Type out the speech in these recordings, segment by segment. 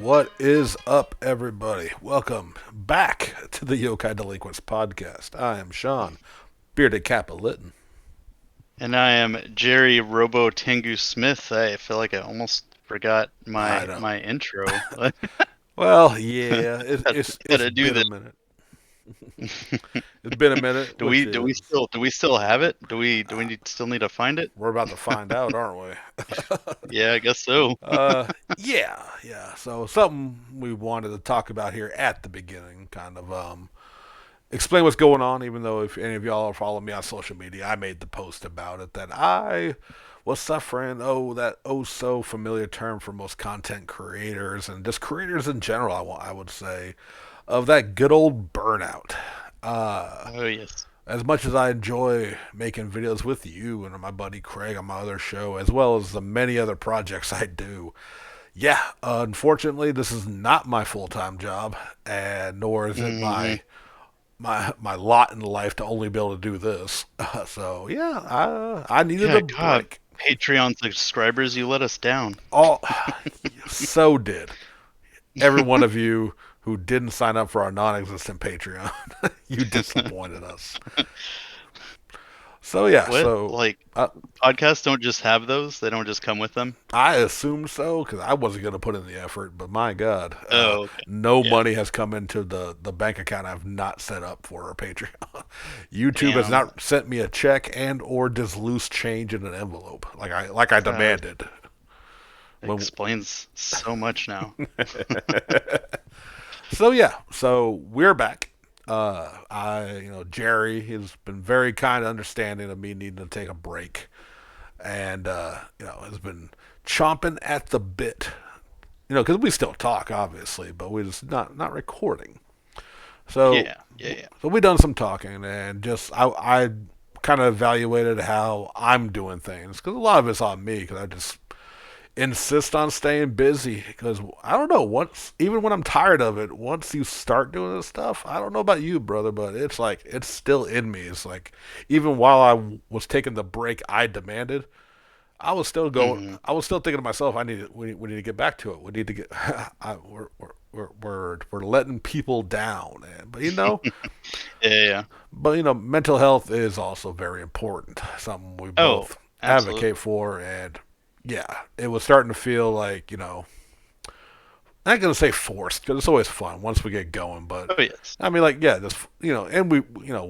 What is up, everybody? Welcome back to the Yokai Delinquents podcast. I am Sean, bearded Kappa Litton. And I am Jerry Robo Tengu Smith. I feel like I almost forgot I my know. my intro. Well, yeah, it's Gotta do been a this. minute. It's been a minute, Do which we do we is still do we still have it? Do we still need to find it? we're about to find out, aren't we? Yeah, I guess so. Yeah. So something we wanted to talk about here at the beginning, kind of explain what's going on. Even though if any of y'all are following me on social media, I made the post about it that I was suffering. Oh, that oh so familiar term for most content creators and just creators in general. I would say of that good old burnout. Uh, Oh yes. as much as I enjoy making videos with you and my buddy Craig on my other show, as well as the many other projects I do, yeah, unfortunately, this is not my full time job, and nor is it hmm my lot in life to only be able to do this. So yeah, I needed Yeah, a God, break. Patreon subscribers, you let us down. All so did every one of you who didn't sign up for our non-existent Patreon. You disappointed us. So yeah, What? so Like uh, podcasts don't just have those? They don't just come with them? I assumed so because I wasn't going to put in the effort. But my God, Oh, okay. no Yeah. money has come into the bank account I've not set up for our Patreon. YouTube has Damn. not sent me a check and or just loose change in an envelope like I That demanded. When, explains so much now. so yeah, so we're back. Jerry has been very kind and understanding of me needing to take a break, and has been chomping at the bit. Because we still talk, obviously, but we just not recording. So, Yeah, yeah, yeah. so we done some talking, and just I kind of evaluated how I'm doing things because a lot of it's on me because I just insist on staying busy because I don't know once even when I'm tired of it once you start doing this stuff I don't know about you brother but it's like it's still in me. It's like even while I was taking the break I demanded I was still going. hmm I was still thinking to myself, we need to get back to it. We need to get. We're letting people down, but Yeah, yeah. mental health is also very important. Something we Oh, both advocate absolutely. for, and yeah, it was starting to feel like I'm not gonna say forced because it's always fun once we get going, but Oh, yes. I mean, like, yeah, this, and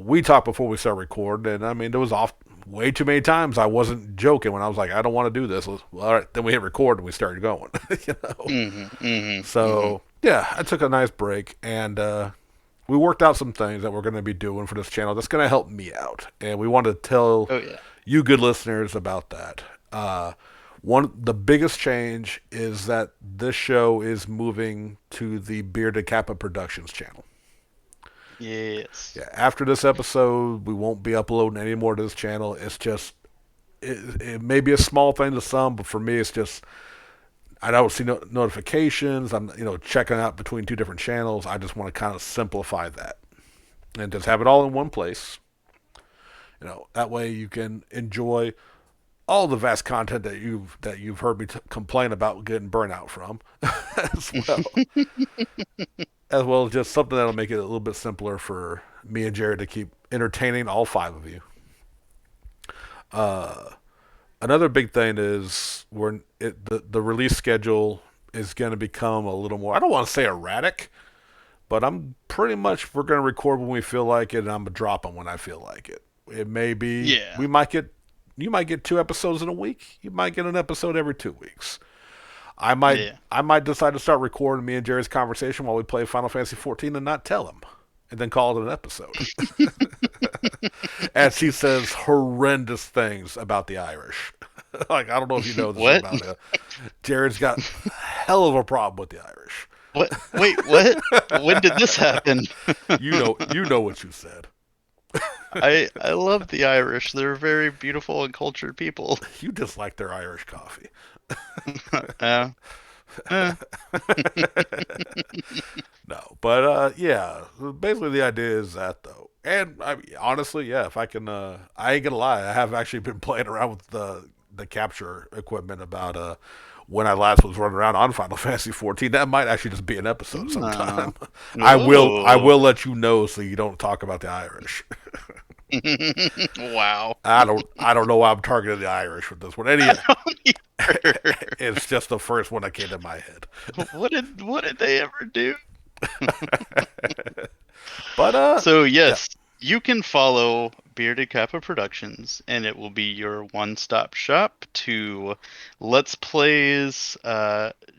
we talked before we start recording, and I mean, there was off way too many times I wasn't joking when I was like, I don't want to do this. Well, all right, then we hit record and we started going, you know. Hmm. So yeah, I took a nice break, and we worked out some things that we're going to be doing for this channel that's going to help me out, and we want to tell Oh, yeah. you good listeners about that. One the biggest change is that this show is moving to the Bearded Kappa Productions channel. Yes. Yeah, after this episode, we won't be uploading any more to this channel. It's just it may be a small thing to some, but for me, it's just I don't see notifications. I'm checking out between two different channels. I just want to kind of simplify that and just have it all in one place. That way you can enjoy all the vast content that you've heard me complain about getting burnout from, as well as well as just something that'll make it a little bit simpler for me and Jared to keep entertaining all five of you. Uh, Another big thing is the release schedule is going to become a little more. I don't want to say erratic, but I'm pretty much we're going to record when we feel like it, and I'm gonna drop them when I feel like it. It may be Yeah. we might get you might get two episodes in a week. You might get an episode every 2 weeks. I might Yeah. I might decide to start recording me and Jerry's conversation while we play Final Fantasy 14 and not tell him, and then call it an episode. As he says horrendous things about the Irish. Like I don't know if you know this What? about it. Jared's got a hell of a problem with the Irish. What? Wait, what? When did this happen? You know what you said. I love the Irish. They're very beautiful and cultured people. You dislike their Irish coffee. Uh, eh. No, but yeah. Basically, the idea is that though, and I mean, honestly, yeah. If I can, I ain't gonna lie. I have actually been playing around with the capture equipment about when I last was running around on Final Fantasy 14. That might actually just be an episode Oh. sometime. I Oh. will let you know so you don't talk about the Irish. Wow. I don't know why I'm targeting the Irish with this one. I Any don't either. it's just the first one that came to my head. What did they ever do? But So yeah, yes, you can follow Bearded Kappa Productions, and it will be your one-stop shop to Let's Plays,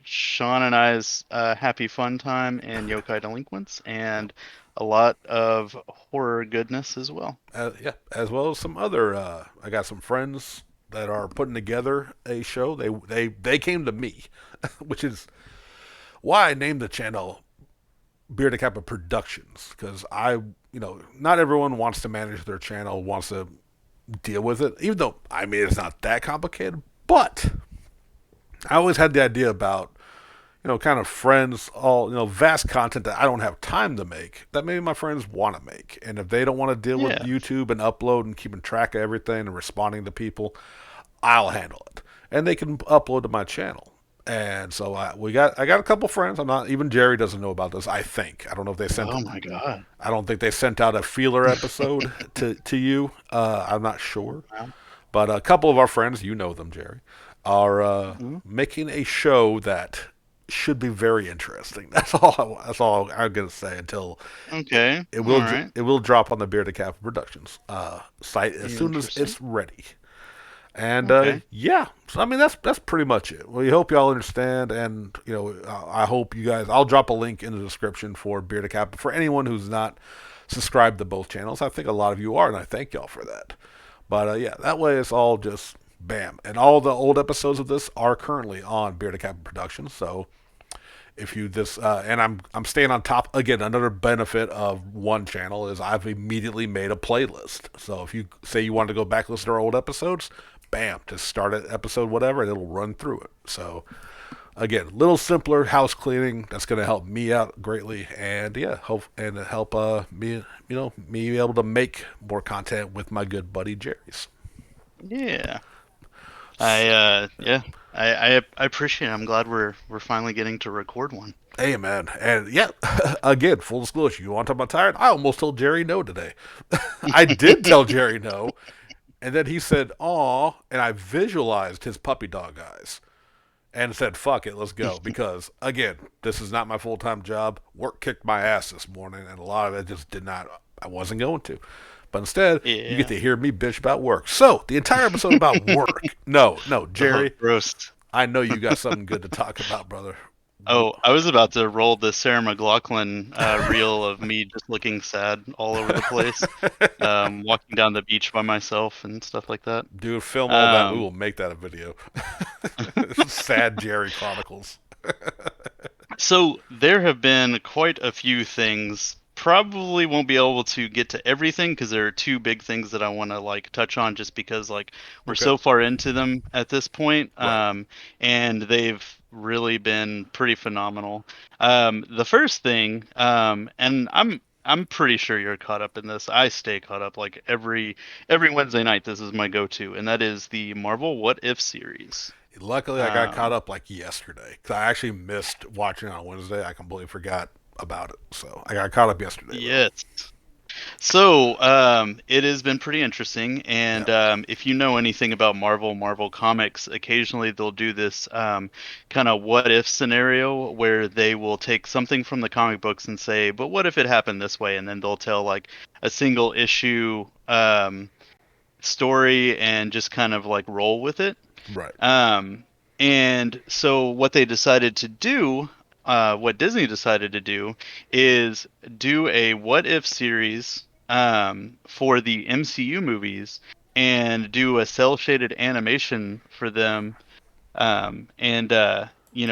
Sean and I's Happy Fun Time, and Yokai Delinquents, and a lot of horror goodness as well. yeah, as well as some other. I got some friends that are putting together a show. They came to me, which is why I named the channel Bearded Kappa Productions, because not everyone wants to manage their channel, wants to deal with it. Even though I mean it's not that complicated, but I always had the idea about kind of friends, all vast content that I don't have time to make that maybe my friends want to make, and if they don't want to deal with Yeah. YouTube and upload and keeping track of everything and responding to people, I'll handle it, and they can upload to my channel. And so I got a couple friends. I'm not even Jerry doesn't know about this. I don't know if they sent. Oh my God. I don't think they sent out a feeler episode to you. I'm not sure, Wow. but a couple of our friends, you know them, Jerry, are Mhm. making a show that should be very interesting. That's all I'm gonna say until Okay. it All will right. it will drop on the Bearded Cap Productions site as soon as Interesting. it's ready. And Okay. yeah, so I mean that's pretty much it. We hope y'all understand, and I hope you guys. I'll drop a link in the description for Bearded Cap for anyone who's not subscribed to both channels. I think a lot of you are, and I thank y'all for that. But yeah, that way it's all just bam, and all the old episodes of this are currently on Bearded Cap Productions. So if you this and I'm staying on top again. Another benefit of one channel is I've immediately made a playlist. So if you say you want to go back listen to our old episodes, bam, just start at episode whatever and it'll run through it. So again, little simpler house cleaning that's going to help me out greatly, and yeah, help me me be able to make more content with my good buddy Jerry's. Yeah. I So, yeah. I appreciate it. I'm glad we're finally getting to record one. hey man, and yeah, again, full disclosure, you want to talk about tired? I almost told Jerry no today. I did tell Jerry no, and then he said "aw," and I visualized his puppy dog eyes and said "fuck it, let's go." Because again, this is not my full time job. Work kicked my ass this morning, and a lot of it just did not. I wasn't going to. But instead, you get Yeah. to hear me bitch about work. So the entire episode about work. No, no, Oh, Jerry, roast. I know you got something good to talk about, brother. Oh, I was about to roll the Sarah McLachlan reel of me just looking sad all over the place, walking down the beach by myself and stuff like that. Dude, film all that. We Um, will make that a video. Sad Jerry Chronicles. so there have been quite a few things. Probably won't be able to get to everything because there are two big things that I want to like touch on just because like we're Okay. so far into them at this point. Right. And they've really been pretty phenomenal. The first thing, and I'm pretty sure you're caught up in this. I stay caught up like every Wednesday night. This is my go-to, and that is the Marvel What If series. Luckily, I got caught Um, up like yesterday because I actually missed watching on Wednesday. I completely forgot about it. So I got caught up yesterday, though. yes. So, it has been pretty interesting, and Yep. if you know anything about Marvel Comics, occasionally they'll do this kind of what if scenario where they will take something from the comic books and say, but what if it happened this way? And then they'll tell like a single issue story and just kind of like roll with it. Right. Um, and so what they decided to do, what Disney decided to do, is do a what if series for the MCU movies and do a cell shaded animation for them, and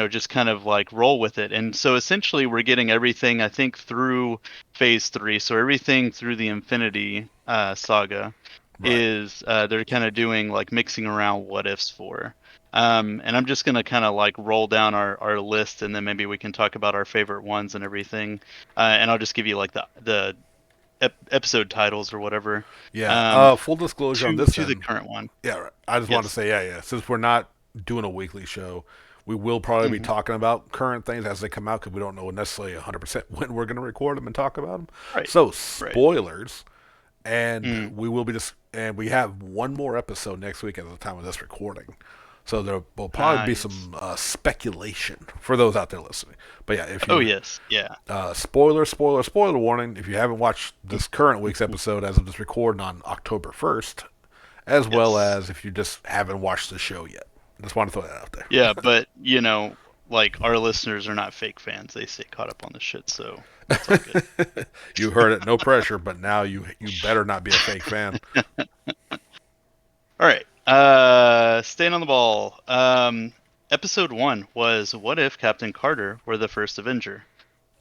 just kind of like roll with it. And so essentially, we're getting everything I think through Phase 3, so everything through the Infinity Saga Right. is they're kind of doing like mixing around what ifs for. And I'm just gonna kind of like roll down our list, and then maybe we can talk about our favorite ones and everything. And I'll just give you like the episode titles or whatever. Yeah. Um, Full disclosure on to this the end. current one. Yeah. Right. I just want to Yes. say, yeah. Since we're not doing a weekly show, we will probably be Hmm. talking about current things as they come out because we don't know necessarily 100% when we're going to record them and talk about them. Right. So Right. spoilers, and Mm. we will be just and we have one more episode next week at the time of this recording. So there will probably Ah, be yes. some speculation for those out there listening. But yeah, if Oh, you yes. Yeah. spoiler warning, if you haven't watched this current week's episode as of this recording on October 1st, as well Yes. as if you just haven't watched the show yet. Just want to throw that out there. Yeah, but like our listeners are not fake fans. They stay caught up on the shit, so it's all good. You heard it, no pressure, but now you better not be a fake fan. All right. Staying on the ball. Episode 1 was what if Captain Carter were the first Avenger?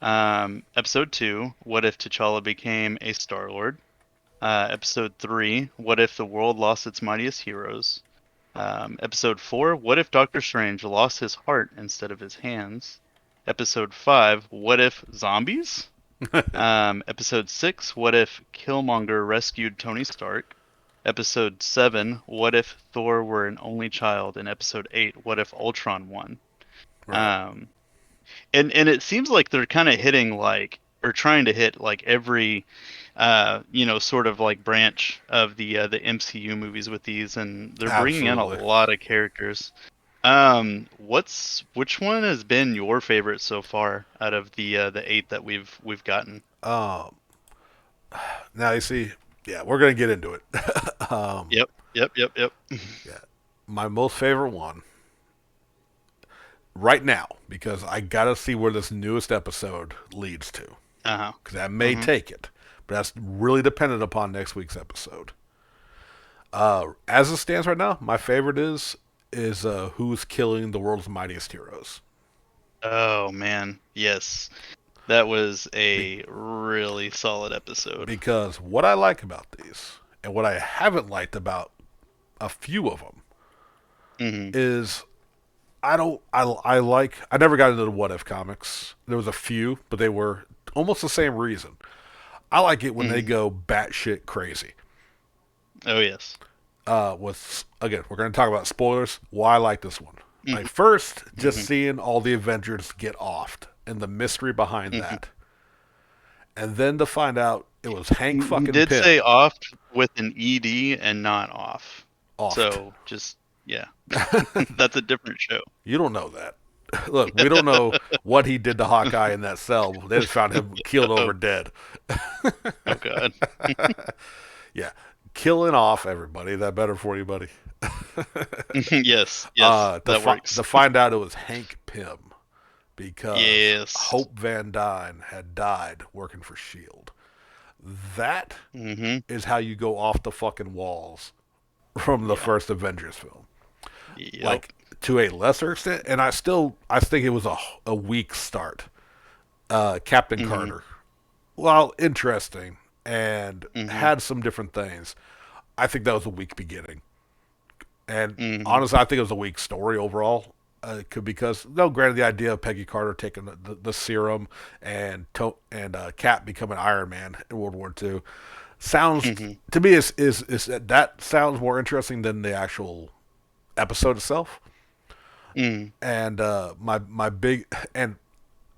Episode 2, what if T'Challa became a Star-Lord? Episode 3, what if the world lost its mightiest heroes? Episode 4, what if Doctor Strange lost his heart instead of his hands? Episode 5, what if zombies? Episode 6, what if Killmonger rescued Tony Stark? Episode 7, what if Thor were an only child? And episode 8, what if Ultron won? Right. Um, and it seems like they're kind of hitting like or trying to hit like every sort of like branch of the MCU movies with these, and they're bringing in a Absolutely. lot of characters. Which one has been your favorite so far out of the eight that we've gotten? Um, Now you see, yeah, we're gonna get into it. Yep, yep, yep, yep. Yeah, my most favorite one right now because I gotta see where this newest episode leads to Uh-huh. because that may Hmm. take it, but that's really dependent upon next week's episode. As it stands right now, my favorite is who's killing the world's mightiest heroes. Oh man, yes. That was Be- a really solid episode. because what I like about these and what I haven't liked about a few of them Hmm. is I don't I like I never got into the what if comics. There was a few, but they were almost the same reason. I like it when they Hmm. go batshit crazy. Oh yes. With again, we're going to talk about spoilers. Why I like this one. Like Hmm. first, just Hmm. seeing all the Avengers get offed and the mystery behind Hmm. that, and then to find out it was Hank You fucking did Pym say off with an ed and not off. offed. So just yeah, that's a different show. You don't know that. Look, we don't know what he did to Hawkeye in that cell. They just found him keeled Oh, over dead. oh God. Yeah, killing off everybody. That better for you, buddy. Yes, yes, that works. To find out it was Hank Pym because Yes. Hope Van Dyne had died working for Shield. That Hmm. is how you go off the fucking walls from the Yeah. first Avengers film. Yep. Like to a lesser extent, and I think it was a weak start. Captain Hmm. Carter, while interesting and Hmm. had some different things, I think that was a weak beginning. And Hmm. honestly, I think it was a weak story overall. Because no, granted, the idea of Peggy Carter taking the serum and Cap becoming Iron Man in World War II sounds Hmm. to me is that sounds more interesting than the actual episode itself. Hmm. And my big and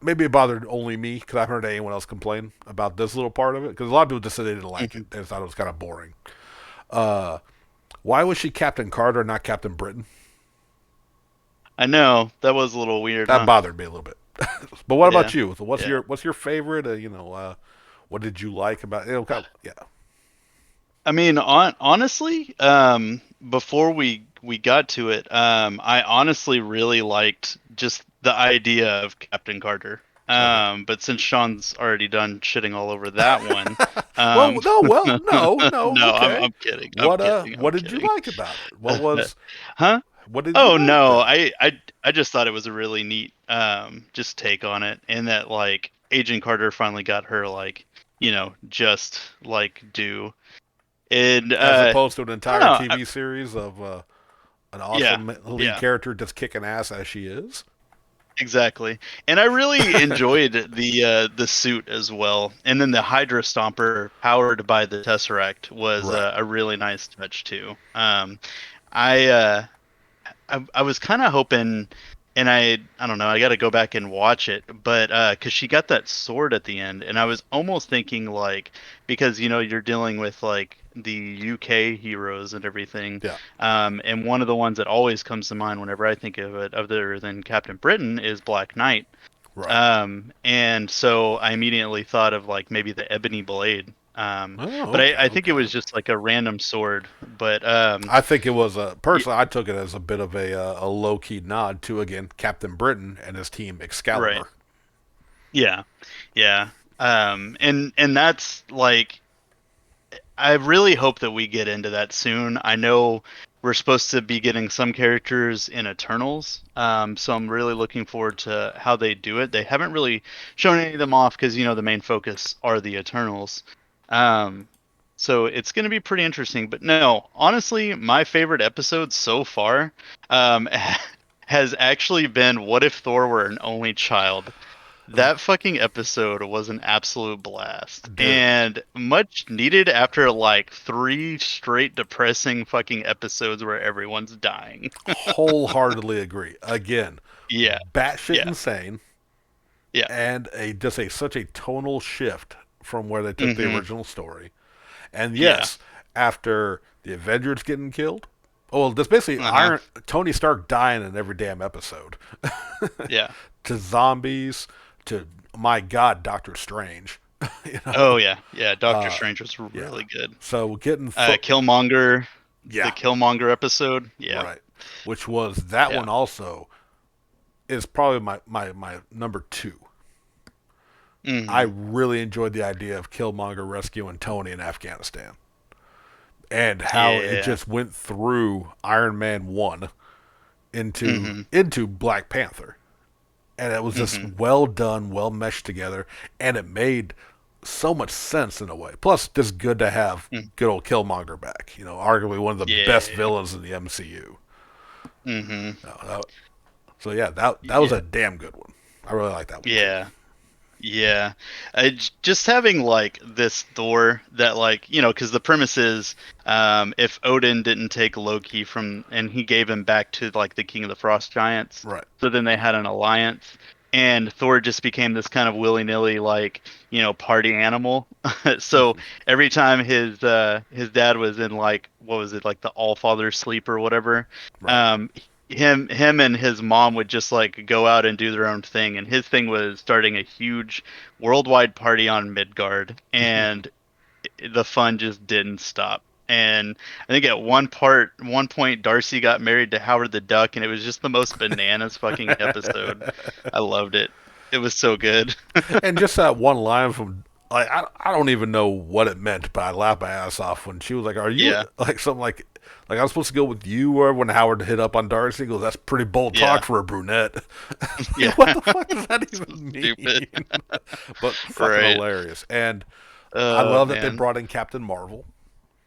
maybe it bothered only me because I haven't heard anyone else complain about this little part of it because a lot of people just said they didn't like Hmm. it. They thought it was kind of boring. Uh, why was she Captain Carter and not Captain Britain? I know that was a little weird, That huh? bothered me a little bit. But what about Yeah. you? So Yeah. what's your favorite? What did you like about yeah. I mean, honestly, before we got to it, I honestly really liked just the idea of Captain Carter. Okay. But since Sean's already done shitting all over that one, Well, um, no, no, no, okay. I'm kidding. I'm kidding. I'm What did you kidding. like about it? Huh? What did you Oh like no, about it? I just thought it was a really neat just take on it, and that like Agent Carter finally got her like just like due. And As opposed to an I don't entire know. TV series of an Yeah, awesome lead yeah, character just kicking ass as she is. exactly. And I really enjoyed the suit as well. And then the Hydra Stomper powered by the Tesseract was Right. a really nice touch too. I I was kind of hoping, and I don't know, I got to go back and watch it, but because she got that sword at the end, and I was almost thinking like because you're dealing with like the UK heroes and everything, Yeah. and one of the ones that always comes to mind whenever I think of it, other than Captain Britain, is Black Knight. Right. And so I immediately thought of like maybe the Ebony Blade. Oh, But okay. I think it Okay. was just like a random sword. But I think it was a personally. I took it as a bit of a low key nod to again Captain Britain and his team right. Excalibur. Yeah, yeah. And that's like I really hope that we get into that soon. I know we're supposed to be getting some characters in Eternals, so I'm really looking forward to how they do it. They haven't really shown any of them off because the main focus are the Eternals. Um, so it's going to be pretty interesting. But no, honestly, my favorite episode so far um, has actually been "What if Thor were an only child?" That fucking episode was an absolute blast Dude, and much needed after like three straight depressing fucking episodes where everyone's dying. wholeheartedly agree. Again, Yeah, batshit yeah, insane, yeah. and a just a such a tonal shift from where they took the Mm-hmm. original story. And Yeah. yes, after the Avengers getting killed, oh, well, that's basically Uh-huh. Iron Tony Stark dying in every damn episode. Yeah. To zombies, to my God, Doctor Strange. you Oh know, yeah. Yeah. Doctor uh, Strange was yeah. really good. So getting Thor, Killmonger, the yeah, Killmonger episode. Yeah. right. Which was that Yeah. one also is probably my number two. I Mm-hmm. really enjoyed the idea of Killmonger rescuing Tony in Afghanistan and how it Yeah. just went through Iron Man 1 into Mm-hmm. Black Panther. And it was just Mm-hmm. well done, well meshed together, and it made so much sense in a way. Plus, just good to have Mm-hmm. good old Killmonger back. Arguably one of the best Yeah. villains in the MCU. Mm-hmm. So yeah, that was Yeah. a damn good one. I really like that one too. Yeah. Yeah, just having like this Thor that like because the premise is if Odin didn't take Loki from and he gave him back to like the King of the Frost Giants, Right. so then they had an alliance, and Thor just became this kind of willy-nilly like party animal. So every time his dad was in like what was it like the All Father sleep or whatever, Right. um him and his mom would just like go out and do their own thing, and his thing was starting a huge worldwide party on Midgard, and the fun just didn't stop. And I think at one point Darcy got married to Howard the Duck, and it was just the most bananas fucking episode. I loved it. It was so good. And just that one line from like I don't even know what it meant, but I laughed my ass off when she was like, "Are you Yeah, like something like I'm supposed to go with you?" Or when Howard hit up on Darcy, he goes, "That's pretty bold talk yeah, for a brunette." yeah. What the fuck does that So even stupid. mean? But fucking Right. hilarious. And I Oh love that they man. brought in Captain Marvel,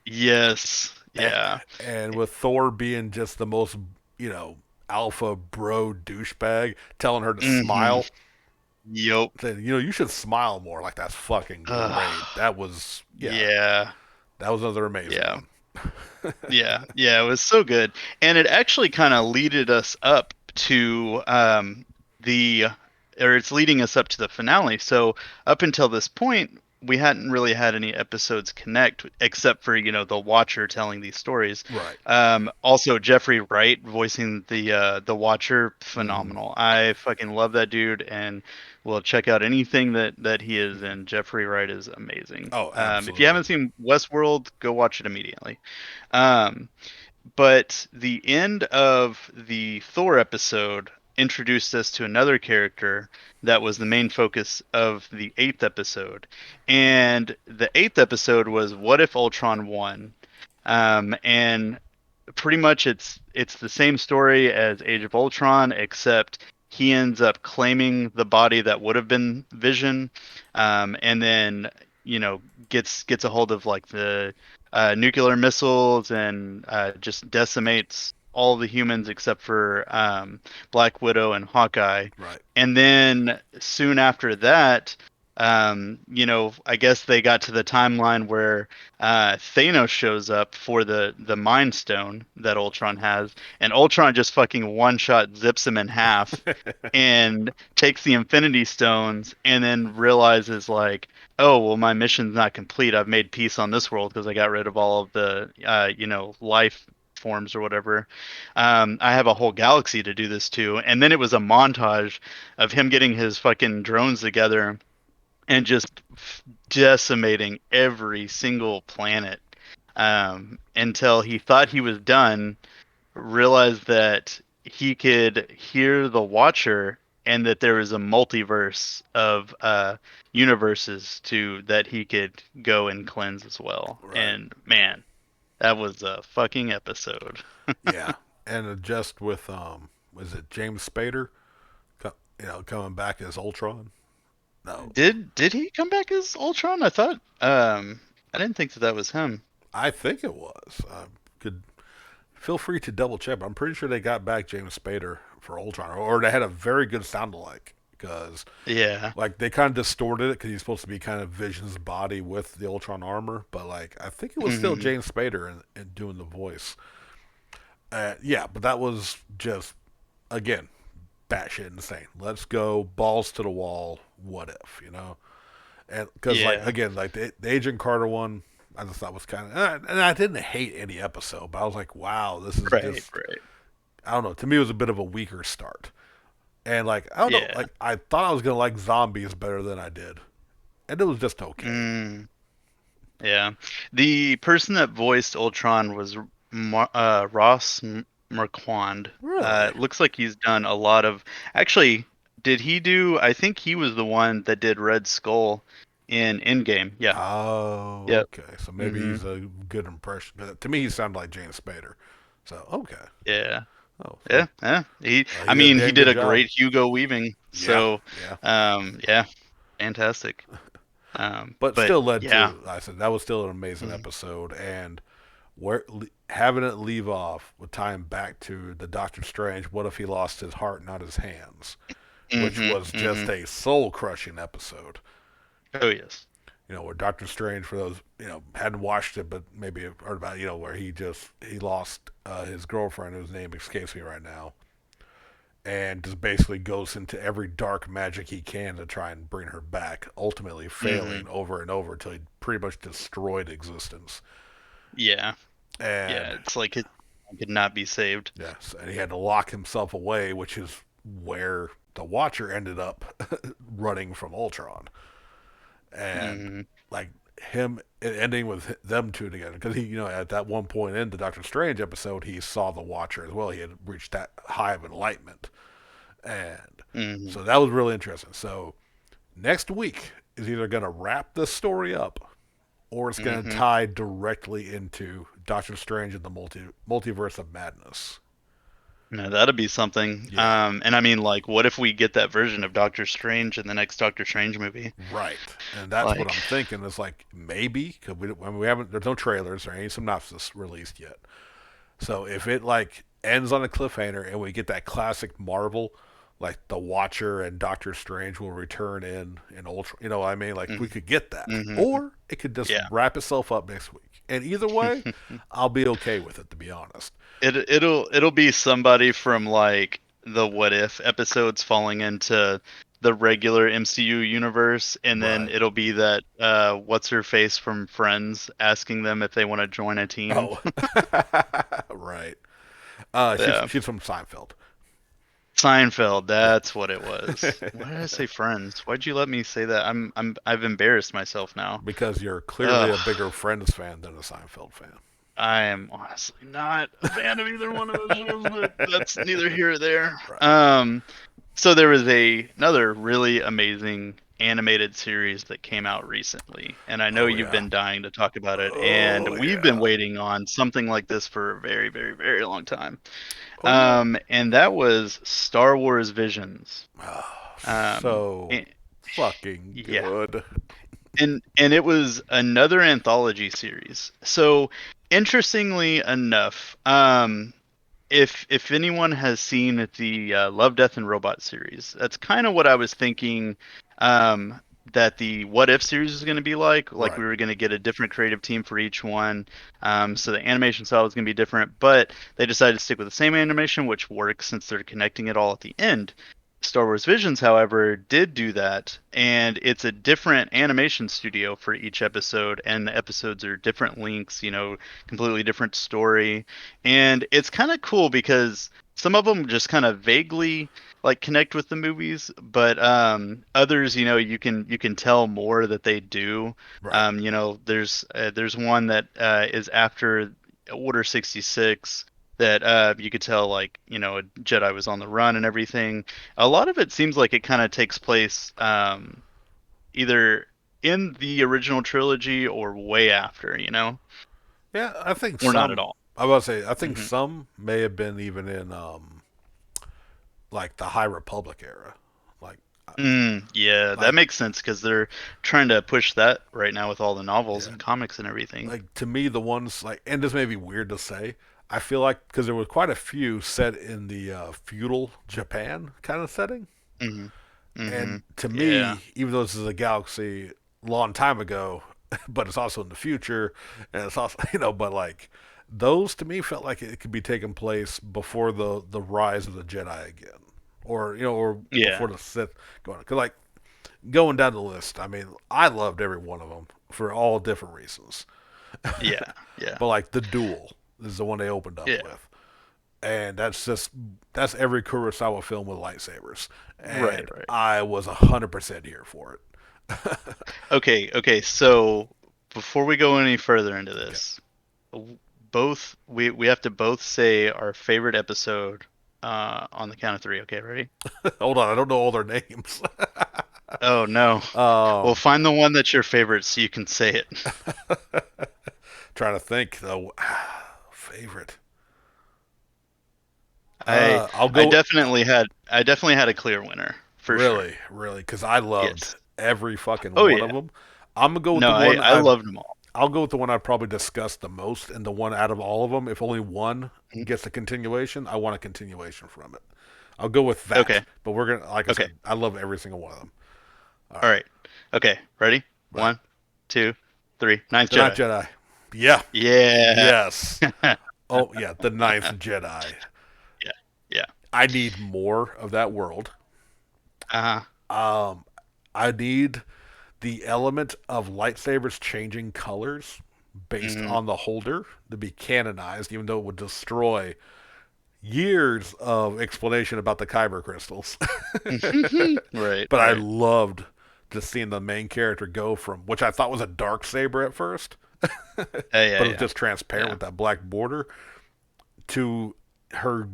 Yes. and, Yeah. and with Thor being just the most you know alpha bro douchebag, telling her to Mm-hmm. smile. Yup. Saying, you should smile more. Like that's fucking great. That was yeah. Yeah. That was another amazing Yeah. one. Yeah, yeah, it was so good, and it actually kind of leaded us up to the, or it's leading us up to the finale. So up until this point, we hadn't really had any episodes connect, except for the Watcher telling these stories. Right. Also Jeffrey Wright voicing the Watcher, Mm-hmm. phenomenal. I fucking love that dude, and will check out anything that he is in. Jeffrey Wright is amazing. Oh, If you absolutely. haven't seen Westworld, go watch it immediately. Um, but the end of the Thor episode introduced us to another character that was the main focus of the eighth episode. And the eighth episode was What If Ultron won? And pretty much it's the same story as Age of Ultron, except he ends up claiming the body that would have been Vision, and then you know gets a hold of like the nuclear missiles and just decimates. all the humans except for Black Widow and Hawkeye. Right. And then soon after that, I guess they got to the timeline where Thanos shows up for the Mind Stone that Ultron has, and Ultron just fucking one shot zips him in half and takes the Infinity Stones, and then realizes like, oh well, my mission's not complete. I've made peace on this world because I got rid of all of the life forms or whatever. I have a whole galaxy to do this to, and then it was a montage of him getting his fucking drones together and just decimating every single planet until he thought he was done, realized that he could hear the Watcher and that there was a multiverse of universes to that he could go and cleanse as well. Right. And man, that was a fucking episode. Yeah. And just with was it James Spader? Coming back as Ultron. No, Did he come back as Ultron? I thought I didn't think that that was him. I think it was. Could feel free to double check. But I'm pretty sure they got back James Spader for Ultron, or they had a very good sound alike because Yeah. like they kind of distorted it because he's supposed to be kind of Vision's body with the Ultron armor, but like I think it was still Hmm. James Spader in doing the voice. Yeah, but that was just again batshit insane. Let's go balls to the wall. What if And because like Yeah. again, like the Agent Carter one, I just thought was kind of, and I didn't hate any episode, but I was like, wow, this is Right. just, Right. I don't know. To me, it was a bit of a weaker start, and like I don't know, Yeah. like I thought I was gonna like zombies better than I did, and it was just okay. Mm. Yeah. The person that voiced Ultron was Ross Marquand. Really? It looks like he's done a lot of. Actually, did he do? I think he was the one that did Red Skull in Endgame. Yeah. Oh, Yep. okay. So maybe Hmm. he's a good impression. To me, he sounded like James Spader. So okay. Yeah. Oh, Yeah. so Yeah. he I did a mean, he damn did good a job. great Hugo Weaving. Yeah, So, yeah. yeah, fantastic. But But still led yeah. to. I said that was still an amazing Mm-hmm. episode, and where having it leave off with tying back to the Doctor Strange. What if he lost his heart, not his hands? Which Hmm. was Hmm. just a soul crushing episode. Oh yes. Where Doctor Strange, for those hadn't watched it, but maybe have heard about where he lost his girlfriend, whose name escapes me right now, and just basically goes into every dark magic he can to try and bring her back, ultimately Hmm. failing over and over until he pretty much destroyed existence. Yeah. Yeah. And It's like it could not be saved. yes, and he had to lock himself away, which is where the Watcher ended up running from Ultron. And Hmm. like him ending with them two together, because at that one point in the Doctor Strange episode he saw the Watcher as well. He had reached that high of enlightenment, and Hmm. so that was really interesting. So next week is either going to wrap this story up or it's going to Hmm. tie directly into Doctor Strange and the multiverse of madness. No, that'd be something. Yeah, And I mean, like, what if we get that version of Doctor Strange in the next Doctor Strange movie? right. And that's what Like, I'm thinking. Is like maybe because we haven't. There's no trailers or any synopsis released yet. So if it like ends on a cliffhanger and we get that classic Marvel, like the Watcher and Doctor Strange will return in Ultra, what I mean? Like we mm-hmm. could get that, Hmm. or it could just Yeah. wrap itself up next week. And either way, I'll be okay with it, to be honest. It'll be somebody from like the What If episodes falling into the regular MCU universe, and then Right. it'll be that what's her face from Friends asking them if they want to join a team. Oh, right. Yeah. She's from Seinfeld. Seinfeld, Yeah. that's what it was. Why did I say Friends? Why'd you let me say that? I've embarrassed myself now. Because you're clearly Ugh. a bigger Friends fan than a Seinfeld fan. I am honestly not a fan of either one of those shows, but that's neither here or there. Right. So there was another really amazing animated series that came out recently, and I know Oh you've yeah. been dying to talk about it, and Oh we've been yeah. waiting on something like this for a very, very, very long time. Oh yeah. And that was Star Wars Visions. Oh, Um, so and, fucking yeah, good. and it was another anthology series. So interestingly enough, if anyone has seen the Love, Death, and Robot series, that's kind of what I was thinking. Um, that the What If series is going to be like. Like Right. we were going to get a different creative team for each one. So the animation style is going to be different, but they decided to stick with the same animation, which works since they're connecting it all at the end. Star Wars Visions, however, did do that, and it's a different animation studio for each episode, and the episodes are different lengths, completely different story. And it's kind of cool because some of them just kind of vaguely like connect with the movies, but others, you can tell more that they do. Right. There's one that is after Order 66 that you could tell like a Jedi was on the run and everything. A lot of it seems like it kind of takes place either in the original trilogy or way after, Yeah, I think or not at some. all. I was say I think Hmm. some may have been even in like the High Republic era. Like Yeah, that like makes sense because they're trying to push that right now with all the novels yeah, and comics and everything. like to me the ones like, and this may be weird to say, I feel like because there was quite a few set in the feudal Japan kind of setting, Hmm. Hmm. and to Yeah. me, even though this is a galaxy long time ago, but it's also in the future, and it's also but like those to me felt like it could be taking place before the rise of the Jedi again, or or Yeah. before the Sith going. Cause like going down the list, I mean, I loved every one of them for all different reasons. Yeah. Yeah. But like the duel is the one they opened up Yeah. with, and that's every Kurosawa film with lightsabers, Right. and Right. I was 100% here for it. Okay. Okay. So before we go any further into Okay. this, both we have to both say our favorite episode on the count of three. Okay. Ready? Hold on, I don't know all their names. Oh no. Well, um, find the one that's your favorite so you can say it. trying to think though. Favorite. I I'll I go. definitely had a clear winner for sure. Really, really, because I loved Yes. every fucking Oh one yeah. of them. I'm gonna go with No, the I one I loved them all. I'll go with the one I probably discussed the most, and the one out of all of them. If only one Mhm. gets a continuation, I want a continuation from it. I'll go with that. Okay. But we're gonna, like I Okay. said, I love every single one of them. All All right, right. Okay. Ready? right. One, two, three. Ninth The Ninth Jedi. Jedi. Yeah. Yeah. Yes. Oh yeah, the Ninth Jedi. Yeah. Yeah. I need more of that world. Uh-huh. Um, I need the element of lightsabers changing colors based Hmm. on the holder to be canonized, even though it would destroy years of explanation about the kyber crystals. Right. But I Right. loved just seeing the main character go from, which I thought was a dark saber at first, but Yeah. it was Yeah. just transparent Yeah. with that black border, to her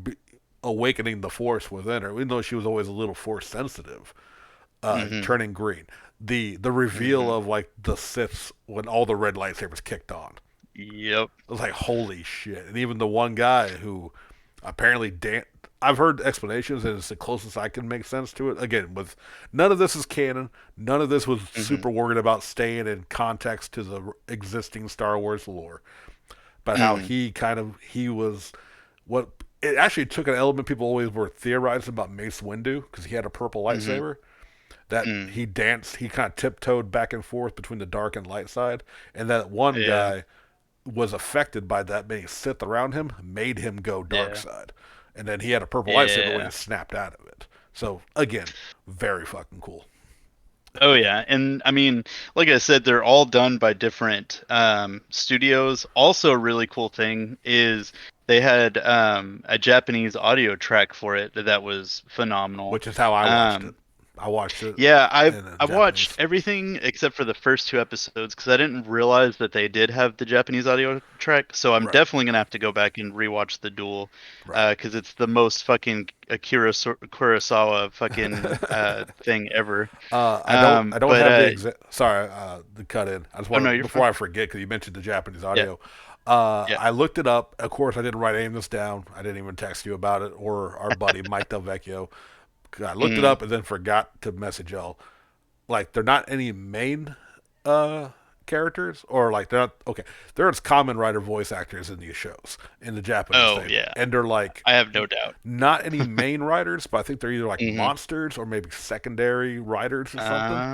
awakening the force within her, even though she was always a little force sensitive, Hmm. turning green. The reveal Hmm. of like the Siths when all the red lightsabers kicked on. Yep. It was like holy shit. And even the one guy who apparently I've heard explanations and it's the closest I can make sense to it. Again, with none of this is canon. None of this was Hmm. super worried about staying in context to the existing Star Wars lore. But how Hmm. he was what it actually took an element people always were theorizing about Mace Windu because he had a purple Hmm. lightsaber that Hmm. he danced, he kind of tiptoed back and forth between the dark and light side, and that one Yeah. guy was affected by that being Sith around him, made him go dark Yeah. side, and then he had a purple lightsaber when he Yeah. snapped out of it. So again, very fucking cool. Oh yeah, and I mean, like I said, they're all done by different studios. Also, a really cool thing is they had a Japanese audio track for it that was phenomenal. Which is how I watched it. Um, I watched it yeah, I in I watched Japanese. everything except for the first two episodes because I didn't realize that they did have the Japanese audio track. So I'm Right, definitely gonna have to go back and rewatch the duel, right. because it's the most fucking Akira Kurosawa fucking thing ever. I don't But have the exact. Sorry, the cut in. I just oh no, want you're before fine. I forget because you mentioned the Japanese Yeah, audio. yeah. I looked it up. Of course, I didn't write any of this down. I didn't even text you about it or our buddy Mike Del Vecchio. I looked it Mm, up and then forgot to message y'all. Like, they're not any main uh, characters, or like they're not okay. There's Common Rider voice actors in these shows in the Japanese Oh thing, yeah, and they're like I have no doubt. not any main writers, but I think they're either like Hmm. monsters or maybe secondary writers or something.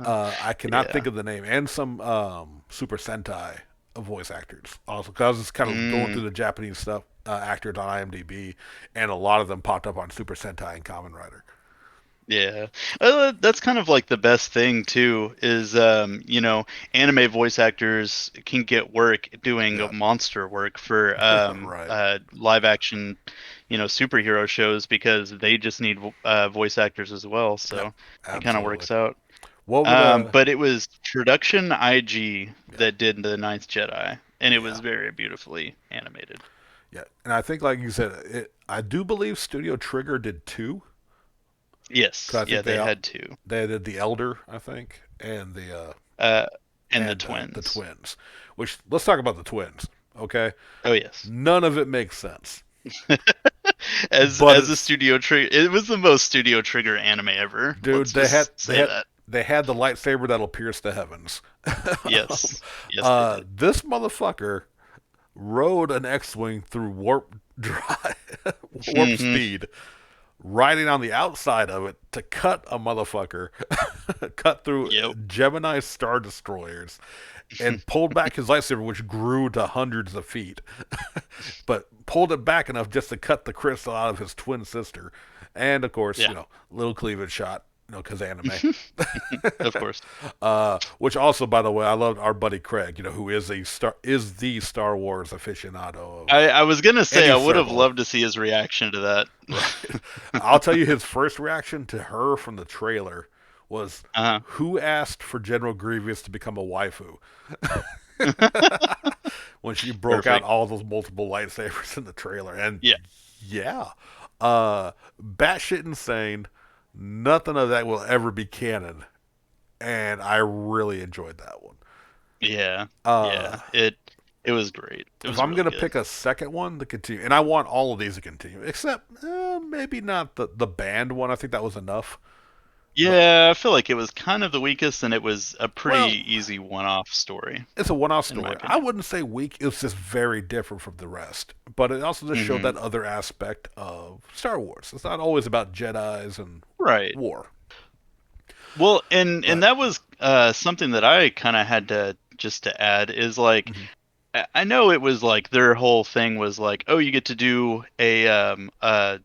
I cannot think Yeah. of the name, and some Super Sentai voice actors also, because I was just kind of going through Mm. the Japanese stuff, actors on IMDb, and a lot of them popped up on Super Sentai and Kamen Rider. Yeah, that's kind of like the best thing too. Is anime voice actors can get work doing Yeah, monster work for right. live action, superhero shows because they just need voice actors as well. Yep, So it kind of absolutely. works out. What would But it was Production IG yeah, that did the Ninth Jedi, and it yeah, was very beautifully animated. yeah, and I think like you said, I do believe Studio Trigger did two, because Yes, I yeah, think they had to. they did the Elder, I think, Uh, and the and the twins. twins. Which, let's talk about the twins. Okay, Oh yes. none of it makes sense, but As a it's Studio Trigger, it was the most Studio Trigger anime ever. dude. Let's just say that. They had the lightsaber that'll pierce the heavens. Yes, yes, they did. This motherfucker rode an X-wing through warp drive, warp Hmm. speed, riding on the outside of it to cut a motherfucker, cut through Yep. Gemini star destroyers, and pulled back his lightsaber, which grew to hundreds of feet, but pulled it back enough just to cut the crystal out of his twin sister, and of course, Yeah, little cleavage shot, because anime. of course. Which also, by the way, I loved our buddy Craig, who is the Star Wars aficionado of I was gonna say any I would have circle. loved to see his reaction to that. Right. I'll tell you, his first reaction to her from the trailer was, Uh-huh. "Who asked for General Grievous to become a waifu?" When she broke out Perfect. all those multiple lightsabers in the trailer, and Yeah. yeah, batshit insane. Nothing of that will ever be canon, and I really enjoyed that one. Yeah. Uh, Yeah. It was great. It if was I'm really gonna good. pick a second one to continue, and I want all of these to continue, except maybe not the band one. I think that was enough. But Yeah, I feel like it was kind of the weakest, and it was a well, pretty easy one-off story, it's a one-off in my story. I opinion. wouldn't say weak. It was just very different from the rest. But it also just showed Hmm. that other aspect of Star Wars. It's not always about Jedi's and Right. war. Well, and But that was something that I kind of had to just to add is like mhm. I know it was like their whole thing was like, oh, you get to do a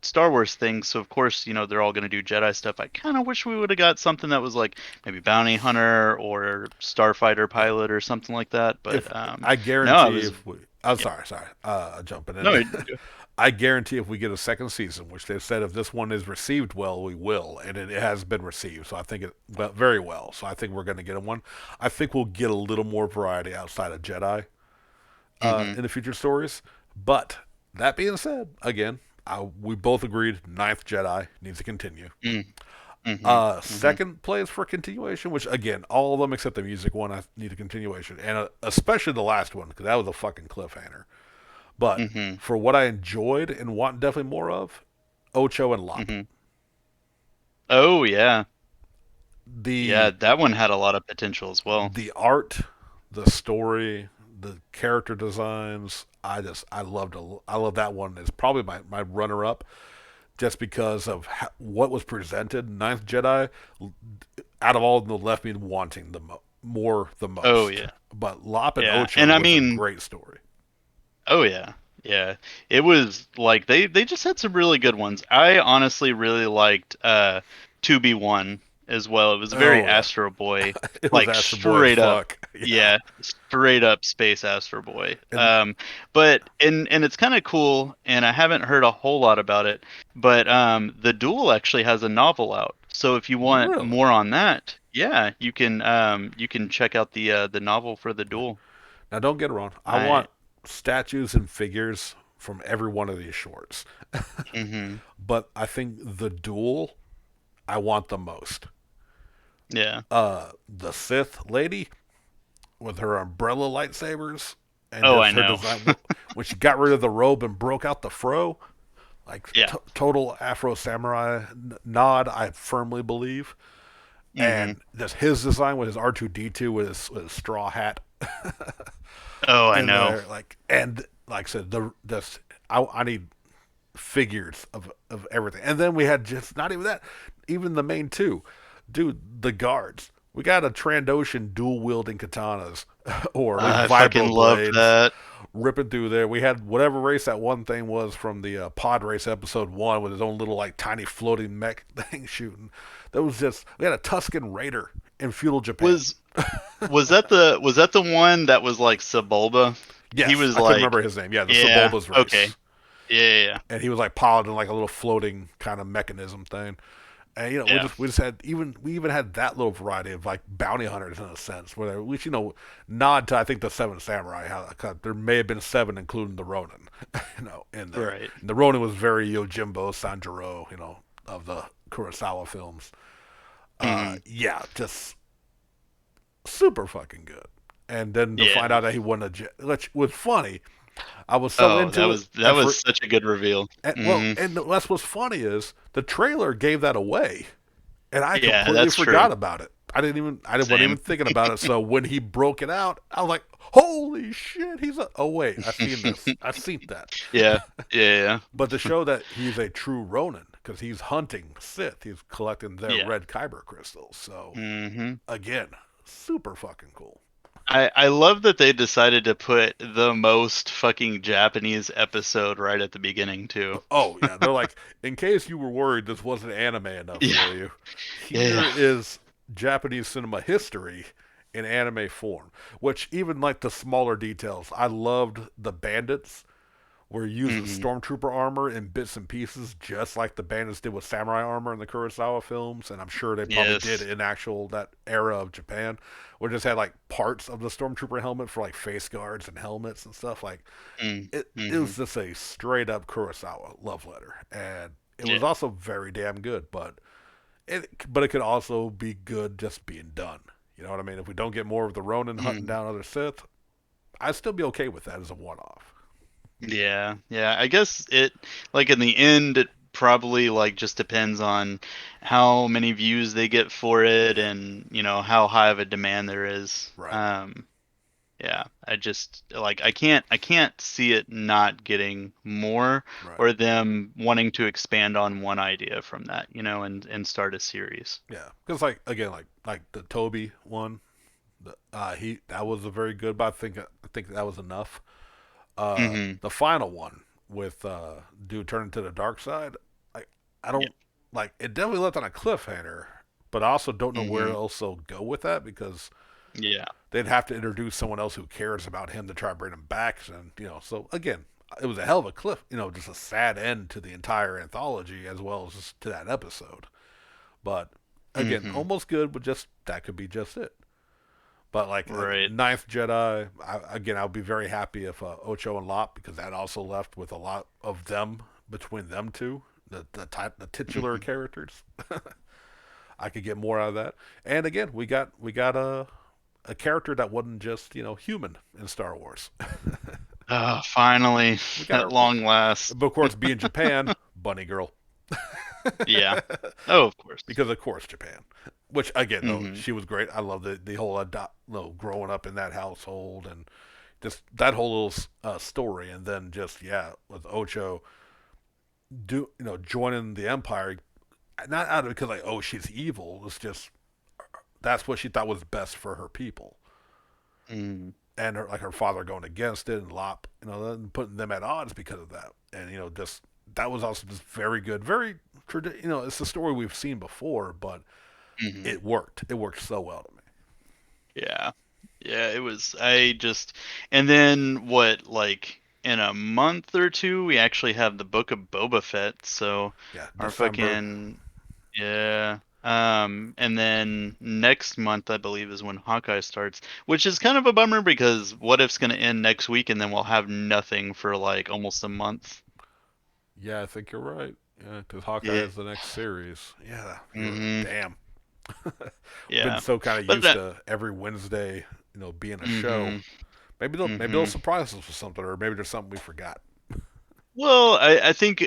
Star Wars thing, so of course, they're all gonna do Jedi stuff. I kind of wish we would have got something that was like maybe bounty hunter or starfighter Yeah, pilot or something like that. if But I no, I guarantee was if we, I'm yeah. sorry, jumping in. No, I guarantee if we get a second season, which they've said if this one is received well, we will, and it has been received. So I think it very well. So I think we're going to get a one. I think we'll get a little more variety outside of Jedi mm-hmm, in the future stories. But that being said, again, we both agreed Ninth Jedi needs to continue. mm-hmm, mm-hmm, Second place for continuation, which again, all of them except the music one, I need a continuation, and especially the last one because that was a fucking cliffhanger. But mm-hmm, for what I enjoyed and want definitely more of, Ocho and Lop. mm-hmm. Oh yeah, yeah, The that one had a lot of potential as well. the art, the story, the character designs, I love that one. It's probably my runner up just because of what was presented. Ninth Jedi, out of all of them, left me wanting more the Oh most. yeah, But Lop and yeah, Ocho and I was a mean. great story. Oh yeah. Yeah. It was like they just had some really good ones. I honestly really liked 2B1 as well. It was very Oh yeah, Astro Boy, it was like Astro Boy as straight up. fuck. Yeah, Yeah, straight up space Astro Boy. and But and it's kind of cool and I haven't heard a whole lot about it, but the Duel actually has a novel out. So if you want really. more on that, yeah, you can check out the novel for the Duel. Now, don't get it wrong. I I want statues and figures from every one of these shorts. mhm. But I think the duel, I want the most. Yeah. The Sith lady with her umbrella lightsabers and Oh, just I her know. design. When she got rid of the robe and broke out the fro, like Yeah. total Afro samurai nod, I firmly believe. Mm-hmm. and just his design with his R2D2 with his straw hat Oh, I in know. there, like, and like I said, the this I need figures of everything, and then we had just not even that, even the main two, dude, the guards. We got a Trandoshan dual wielding katanas, or at least I fucking vibro love blades, that. ripping through there. We had whatever race that one thing was from the pod race episode 1 with his own little like tiny floating mech thing shooting. That was just, we had a Tuscan Raider in feudal Japan. Was was that the one that was like Sebulba? He Yes, was I couldn't like, remember his name. Yeah, the yeah, Sebulba's okay, race, yeah, yeah, and he was like piloting like a little floating kind of mechanism thing. And you know, yeah. we just had even we even had that little variety of like bounty hunters in a sense, where they, which nod to I think the Seven Samurai. How there may have been seven, including the Ronin, in there. Right. And the Ronin was very Yojimbo Sanjuro, of the Kurosawa films. Hmm. Yeah, just super fucking good. And then to find Yeah. out that he won which was funny. I was so Oh, that into it, was that was such a good reveal. well, Hmm. and that's what's funny is the trailer gave that away, and I Yeah, completely that's true. forgot about it. Wasn't even Same. thinking about it. So when he broke it out, I was like, "Holy shit!" Oh wait, I've seen this. I've seen that." Yeah, yeah, But to show that he's a true Ronin, because he's hunting Sith, he's collecting their yeah. red kyber crystals. So Hmm. again, super fucking cool. I love that they decided to put the most fucking Japanese episode right at the beginning too. Oh yeah, they're like, in case you were worried this wasn't anime enough Yeah, for you, yeah, here is Japanese cinema history in anime form. Which even like the smaller details, I loved the bandits were using yeah. Hmm. stormtrooper armor in bits and pieces, just like the bandits did with samurai armor in the Kurosawa films, and I'm sure they probably did Yes. in actual that era of Japan, where just had like parts of the stormtrooper helmet for like face guards and helmets and stuff. Like it Mm-hmm. was just a straight up Kurosawa love letter, and it was Yeah. also very damn good. But it could also be good just being done. You know what I mean? If we don't get more of the Ronin hunting Mm. down other Sith, I'd still be okay with that as a one off. Yeah, yeah. I guess it, like, in the end, it probably like just depends on how many views they get for it, Yeah, and how high of a demand there is. right, Yeah. I just like I can't see it not getting more, right. or them wanting to expand on one idea from that, and start a series. Yeah, because like again, like the Toby one, he that was a very good, but I think that was enough. Mm-hmm. The final one with dude turning to the dark side, I Yeah. don't like it. Definitely left on a cliffhanger, but I also don't know where Mm-hmm. else they'll go with that because Yeah. they'd have to introduce someone else who cares about him to try to bring him back, and so again. It was a hell of a just a sad end to the entire anthology as well as just to that episode. But again, Mm-hmm. almost good, but just that could be just it. But like Right. Ninth Jedi, I would be very happy if Ocho and Lop, because that also left with a lot of them between them two, the titular Mm-hmm. characters. I could get more out of that. And again, we got a character that wasn't just human in Star Wars. Oh, finally, we got at our, long last. but of course, being Japan, bunny girl. Yeah. Oh, of course. Because of course Japan. Which again though Hmm. she was great. I love the whole growing up in that household and just that whole little story, and then just with Ocho joining the Empire, not out of because like she's evil. It's just that's what she thought was best for her people, Mm. and her father going against it and Lop then putting them at odds because of that, and just that was also just very good, very it's a story we've seen before, but Hmm. it worked. It worked so well to me. Yeah. Yeah, it was. And then what, like, in a month or two, we actually have the Book of Boba Fett. So Yeah, our December. fucking, yeah. And then next month, I believe, is when Hawkeye starts, which is kind of a bummer because What If's gonna end next week, and then we'll have nothing for like almost a month. Yeah, I think you're right. Yeah, because Hawkeye Yeah. is the next series. Yeah, you're Hmm. damn. Been Yeah. so kind of But used that. to every Wednesday, being a show. Hmm. Maybe they'll Hmm. surprise us with something, or maybe there's something we forgot. Well, I think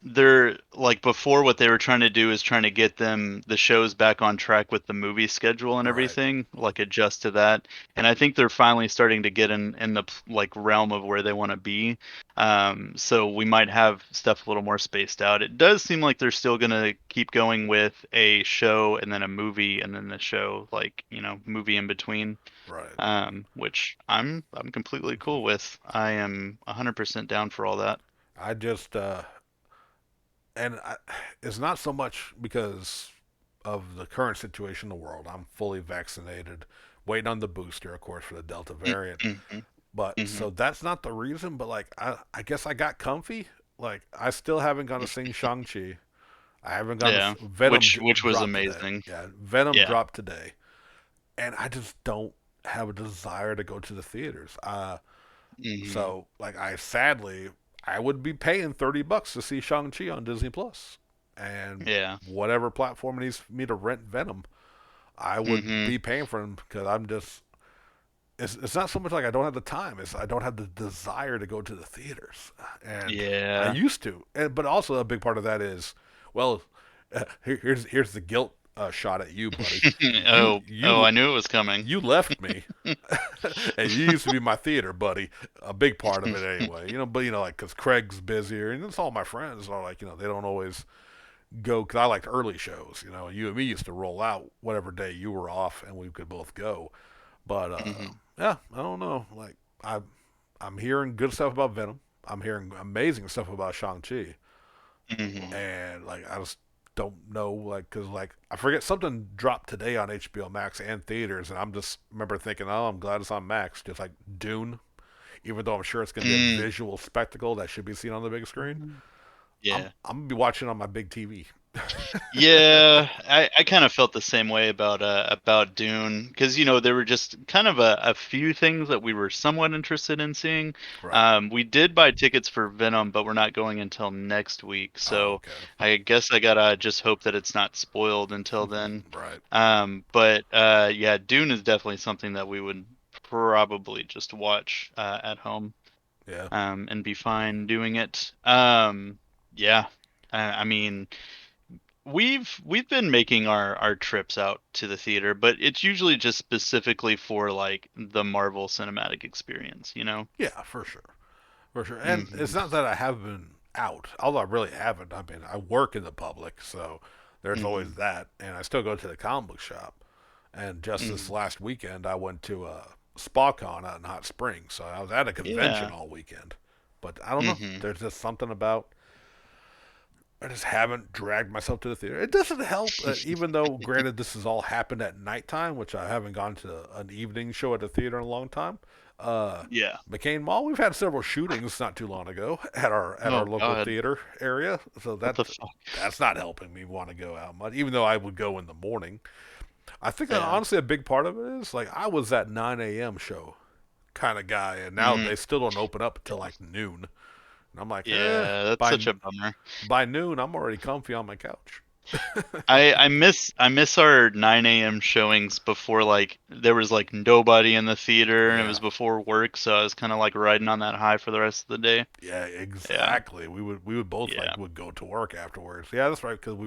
they're like before what they were trying to do is trying to get them the shows back on track with the movie schedule and Right. everything, like adjust to that. And I think they're finally starting to get in the like realm of where they want to be. So we might have stuff a little more spaced out. It does seem like they're still gonna keep going with a show and then a movie and then the show, like, movie in between. Right. Which I'm completely cool with. I am 100% down for all that. I just and I, it's not so much because of the current situation in the world. I'm fully vaccinated, waiting on the booster, of course, for the Delta variant. Mm-hmm. But Hmm. so that's not the reason. But like, I guess I got comfy. Like, I still haven't gone to sing Shang Chi. I haven't gone to Yeah, Venom which was dropped today. amazing. Yeah, Venom Yeah. dropped today, and I just don't have a desire to go to the theaters. Hmm. So like, I sadly I would be paying $30 to see Shang Chi on Disney Plus, and Yeah. whatever platform needs me to rent Venom, I would Hmm. be paying for them because I'm just. It's not so much like I don't have the time; it's I don't have the desire to go to the theaters, and I Yeah. used to. But also a big part of that is, well, here's the guilt shot at you, buddy. You Oh, I knew it was coming. you left me, and you used to be my theater buddy. A big part of it, anyway. But like because Craig's busier, and it's all my friends are like they don't always go because I liked early shows. You and me used to roll out whatever day you were off, and we could both go. But Hmm. yeah, I don't know. Like I'm hearing good stuff about Venom. I'm hearing amazing stuff about Shang Chi, Hmm. and like I just don't know, like, because like I forget something dropped today on HBO Max and theaters, and I'm just remember thinking, oh, I'm glad it's on Max, just like Dune. Even though I'm sure it's going to be a Mm. visual spectacle that should be seen on the big screen, I'm Yeah. I'm gonna be watching on my big TV. Yeah, I kind of felt the same way about Dune because there were just kind of a few things that we were somewhat interested in seeing. Right. We did buy tickets for Venom, but we're not going until next week, Oh, so okay. I guess I gotta just hope that it's not spoiled until then. Right. But yeah, Dune is definitely something that we would probably just watch at home Yeah. and be fine doing it. Yeah, I mean. We've been making our trips out to the theater, but it's usually just specifically for like the Marvel cinematic experience, you know? Yeah, for sure. For sure. And Hmm. it's not that I haven't been out, although I really haven't. I mean, I work in the public, so there's always Hmm. that. And I still go to the comic book shop. And just this Hmm. last weekend, I went to SpaCon out in Hot Springs. So I was at a convention Yeah. all weekend. But I don't know. Hmm. There's just something about. I just haven't dragged myself to the theater. It doesn't help, even though, granted, this has all happened at nighttime, which I haven't gone to an evening show at the theater in a long time. Uh, Yeah. McCain Mall, we've had several shootings not too long ago at our Oh local God. theater area, so What the fuck? that's not helping me want to go out much. Even though I would go in the morning, I think Yeah. honestly a big part of it is like I was that 9 a.m. show kind of guy, and now Mm. they still don't open up until Yeah. like noon. And I'm like, Yeah, that's such a bummer. by noon I'm already comfy on my couch. I miss our 9 a.m. showings before like there was like nobody in the theater and it was Yeah. before work, so I was kind of like riding on that high for the rest of the day. Yeah, Yeah. exactly. We would both Yeah. like would go to work afterwards. Yeah, that's right. Because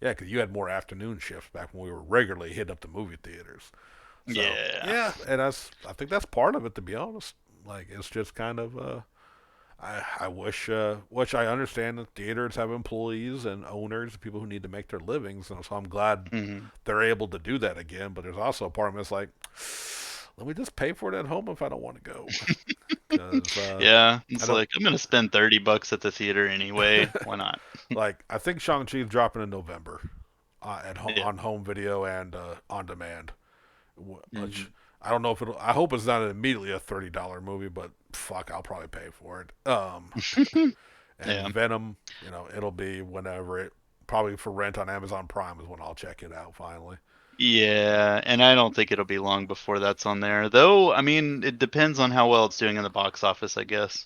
yeah, because you had more afternoon shifts back when we were regularly hitting up the movie theaters. So Yeah. yeah, and I think that's part of it, to be honest. Like it's just kind of I wish I understand that theaters have employees and owners, people who need to make their livings, and so I'm glad Hmm. they're able to do that again. But there's also a part of me that's like, let me just pay for it at home if I don't want to go, because Yeah. I It's don't. like I'm gonna spend $30 at the theater anyway. Why not? Like I think Shang Chi is dropping in November Yeah. on home video and on demand, which Hmm. I don't know if it'll. I hope it's not immediately a $30 movie, but fuck, I'll probably pay for it. And Yeah. Venom, it'll be whenever it probably for rent on Amazon Prime is when I'll check it out finally. Yeah, and I don't think it'll be long before that's on there. Though, I mean, it depends on how well it's doing in the box office, I guess.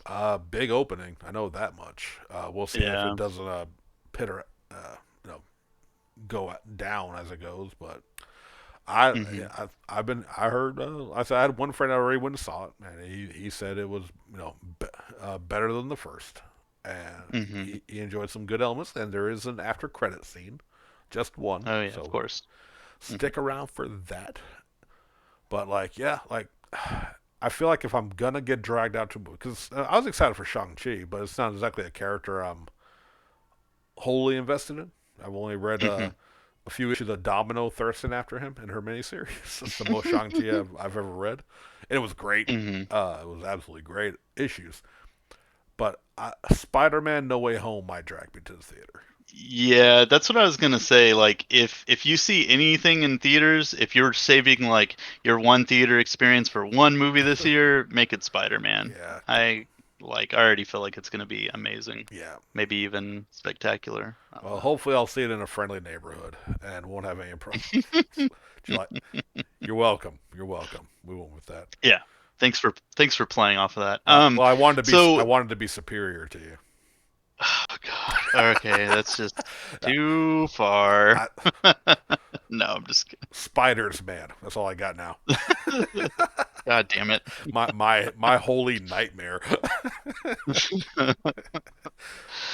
Big opening, I know that much. We'll see if it Yeah. doesn't pit or you know go down as it goes, but Hmm. I heard I said I had one friend that already went and saw it, and he said it was better than the first, and Mm-hmm. he enjoyed some good elements. And there is an after credit scene, just one, Oh yeah, of so course. Mm-hmm. stick around for that. But like, yeah, like I feel like if I'm gonna get dragged out to, because I was excited for Shang Chi, but it's not exactly a character I'm wholly invested in. I've only read a few issues of Domino thirsting after him in her miniseries. It's the most Shang Chi I've ever read, and it was great. Mm-hmm. It was absolutely great issues. But Spider-Man: No Way Home might drag me to the theater. Yeah, that's what I was gonna say. Like, if you see anything in theaters, if you're saving like your one theater experience for one movie this year, make it Spider-Man. Yeah, I already feel like it's gonna be amazing, yeah. maybe even spectacular. I don't Well, know. hopefully I'll see it in a friendly neighborhood and won't have any problems. July, you're welcome. You're welcome. We went with that. Yeah. Thanks for playing off of that. Well, I So wanted to be superior to you. oh God. Okay, that's just too far. I, No, I'm just Spiders, man. That's all I got now. kidding. God damn it. My holy nightmare.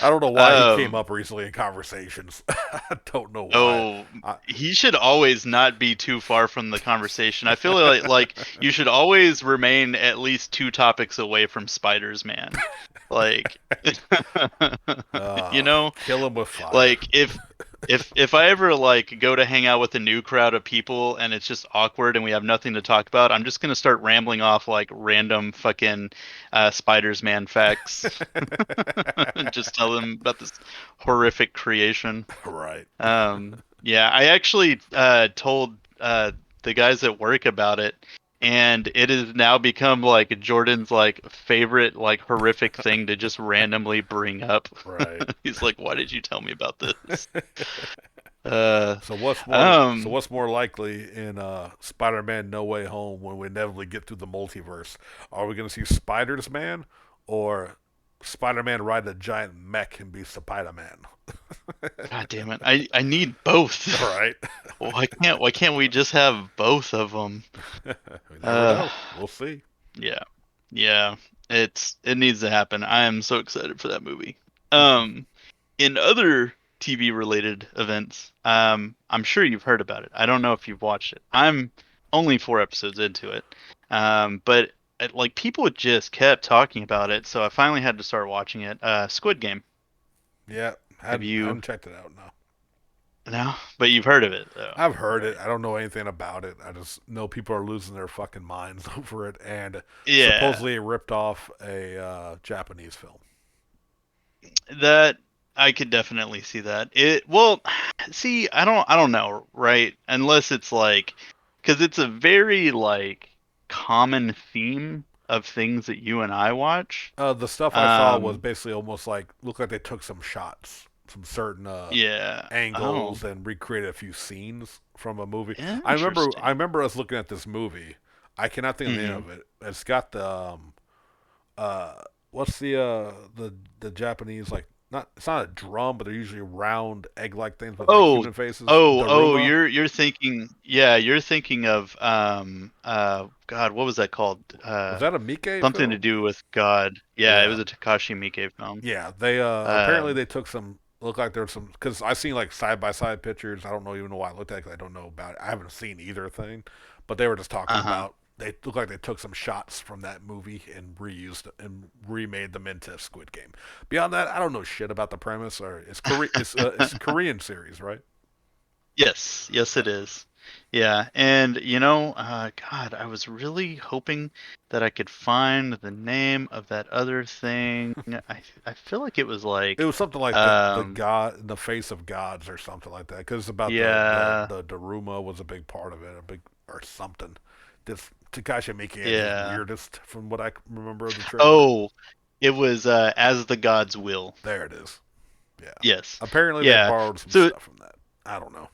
I don't know why he came Um, up recently in conversations. I don't know why. Oh, I, he should always not be too far from the conversation. I feel like you should always remain at least two topics away from Spiders, man. Like, you know, kill him with fire. like if I ever like go to hang out with a new crowd of people and it's just awkward and we have nothing to talk about, I'm just gonna start rambling off like random fucking Spiders man facts and just tell them about this horrific creation. Right. Yeah, I actually told the guys at work about it, and it has now become like Jordan's like favorite like horrific thing to just randomly bring up. Right. He's like, "Why did you tell me about this?" Uh, So um, what's more likely in Spider-Man: No Way Home when we inevitably get through the multiverse? Are we going to see Spiders Man or Spider-Man ride a giant mech and be Spider-Man? God damn it, I need both. Right. Why can't we just have both of them? We never Uh, know. We'll see. yeah, yeah, it needs to happen. I am so excited for that movie. Um. In other TV related events, I'm sure you've heard about it. I don't know if you've watched it. I'm only 4 episodes into it, but like people just kept talking about it, so I finally had to start watching it. Squid Game. Yeah, Have you? hadn't checked it out. No, No, but you've heard of it though, I've heard it. right? I don't know anything about it. I just know people are losing their fucking minds over it, and Yeah, supposedly it ripped off a Japanese film. that I could definitely see that. It well, see, I don't know, right? Unless it's like, because it's a very like common theme of things that you and I watch. The stuff I saw was Um, basically almost like looked like they took some shots, some certain yeah. Oh, angles, and recreated a few scenes from a movie. I interesting. remember us looking at this movie. I cannot think of the name Hmm. of it. It's got the uh what's the Japanese like not it's not a drum, but they're usually round egg like things with like Oh, human faces. oh, Daruma. you're thinking, yeah, you're thinking of God, what was that called? Was that a Miike Something to film? do with God. Yeah, it Yeah. was a Takashi Miike film. Yeah, they apparently Um, they took some look like there was some because I seen like side by side pictures. I don't know even know why I looked at it 'cause I don't know about it. I haven't seen either thing, but they were just talking uh-huh. about they look like they took some shots from that movie and reused and remade them into Squid Game. Beyond that, I don't know shit about the premise or it's a Korean series, right? Yes, yes, Yeah. it is. Yeah, and God, I was really hoping that I could find the name of that other thing. I feel like it was It like, was something like the um, god in the face of gods or something like that because it's about yeah, the Daruma was a big part of it, a big or something. This Takashi Miike at his yeah. weirdest from what I remember of the trailer. Oh, it was As the Gods Will. There it is. Yeah. Yes. Apparently they Yeah. borrowed some So, stuff from that. I don't know.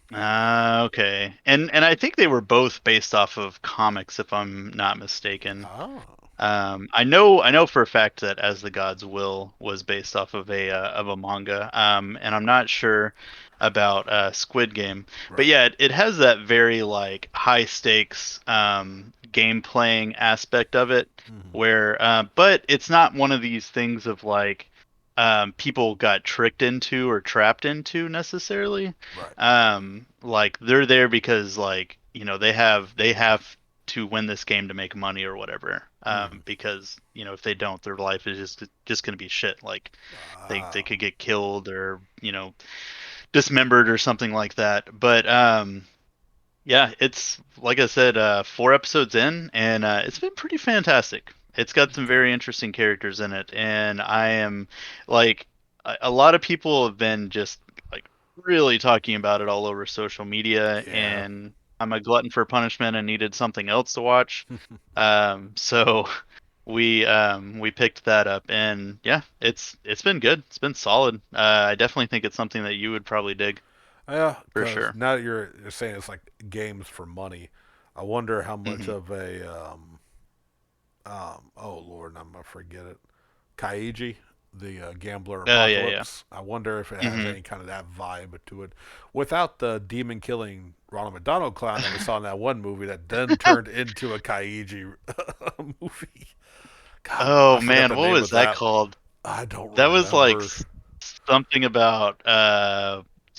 okay. And I think they were both based off of comics, if I'm not mistaken. Oh. I know for a fact that As the Gods Will was based off of a manga. And I'm not sure about Squid Game, but Right. yeah, it has that very like high stakes game playing aspect of it, Mm-hmm. where but it's not one of these things of like. people got tricked into or trapped into necessarily. Right. Like they're there because like they have to win this game to make money or whatever. Hmm. Because if they don't, their life is just gonna be shit. Like they Ah. could get killed or dismembered or something like that. But yeah, it's like I said, 4 episodes in, and it's been pretty fantastic. It's got some Okay. very interesting characters in it, and I am like a lot of people have been just like really talking about it all over social media, Yeah. and I'm a glutton for punishment and needed something else to watch. So we picked that up, and yeah, it's been good. It's been solid. I definitely think it's something that you would probably dig Yeah, for because sure. now that you're saying it's like games for money, I wonder how much Hmm. of a oh Lord, I'm gonna forget it. Kaiji, the gambler Yeah, yeah. apocalypse. I wonder if it has Hmm. any kind of that vibe to it, without the demon killing Ronald McDonald clown that we saw in that one movie that then turned into a Kaiji movie. God, I Oh forgot man, the what name was of that that. called? I don't That was like remember. something about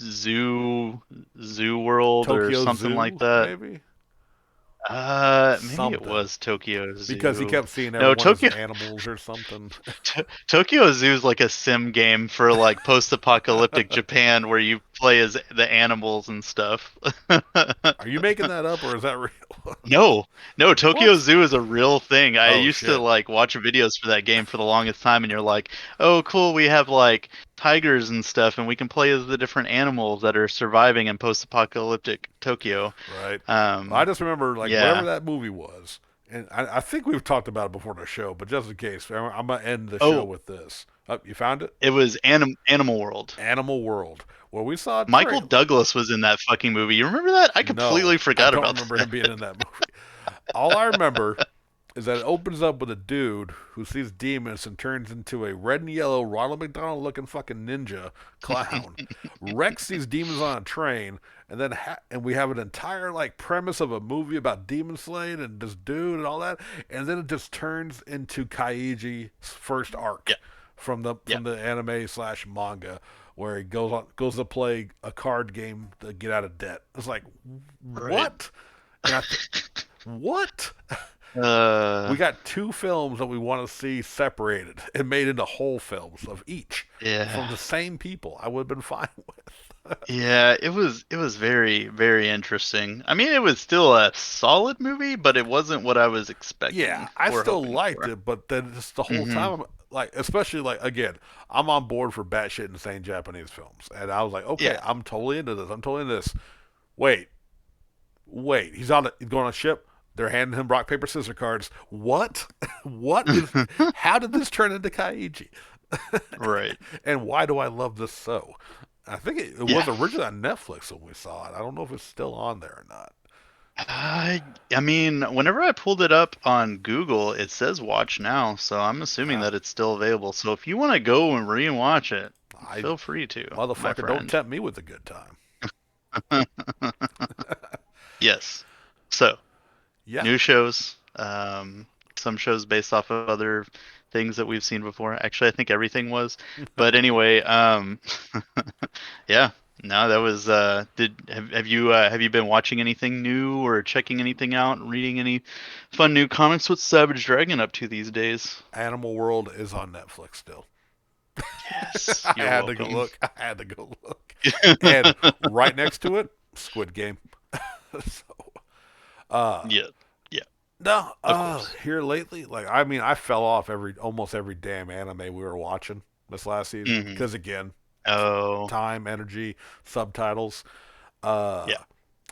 zoo zoo world or Tokyo something like Zoo, that. maybe Maybe it something. was Tokyo Because he Zoo. kept seeing No, everyone as Tokyo animals or something. Tokyo Zoo is like a sim game for like post-apocalyptic Japan where you play as the animals and stuff. Are you making that up or is that real? No, no, Tokyo What? Zoo is a real thing. I Oh used to shit! like watch videos for that game for the longest time, and you're like, oh, cool, we have like tigers and stuff, and we can play as the different animals that are surviving in post-apocalyptic Tokyo. Right. Well, I Um, just remember like whatever yeah. that movie was, and I think we've talked about it before in the show, but just in case, I'm gonna end the show Oh, with this. Oh, you found it? it was Animal World. Animal World, where we saw a Michael trail. Douglas was in that fucking movie. You remember that? I No, completely I forgot don't about remember him being that. in that movie. All I remember is that it opens up with a dude who sees demons and turns into a red and yellow Ronald McDonald looking fucking ninja clown, wrecks these demons on a train, and then and we have an entire like premise of a movie about demon slaying and this dude and all that, and then it just turns into Kaiji's first Yeah, arc from the yeah, anime slash manga where he goes to play a card game to get out of debt. It's like right. what? And what? We Uh, got two films that we want to see separated and made into whole films of each from yeah. the same people. I would have been fine with. Yeah, it was very very interesting. I mean, it was still a solid movie, but it wasn't what I was Yeah, expecting I or still hoping liked for. it, but then just the whole Hmm. time, like especially like again, I'm on board for batshit insane Japanese films, and I was like, okay, Yeah, I'm totally into this. I'm totally into this. Wait, wait, he's going on a ship. They're handing him rock paper scissors cards. What? what is? How did this turn into Kaiji? right. and why do I love this so? I think it was Yeah. originally on Netflix when we saw it. I don't know if it's still on there or not. I I mean, whenever I pulled it up on Google, it says watch now, so I'm assuming Ah, that it's still available. So if you want to go and rewatch it, I feel free to, my motherfucker, don't friend. tempt me with a good time. Yes. So, Yeah, new shows. Some shows based off of other things that we've seen before. Actually, I think everything was. But anyway, yeah. No, that was did have you been watching anything new or checking anything out, reading any fun new comics? What's Savage Dragon up to these days? Animal World is on Netflix still. Yes, I you're had to go welcome. look. I had to go look. And right next to it, Squid Game. so, uh, Yeah, yeah, no, of course. here lately, like I mean, I fell off almost every damn anime we were watching this last season Hmm. because again, Oh, time, energy, subtitles. Uh, yeah,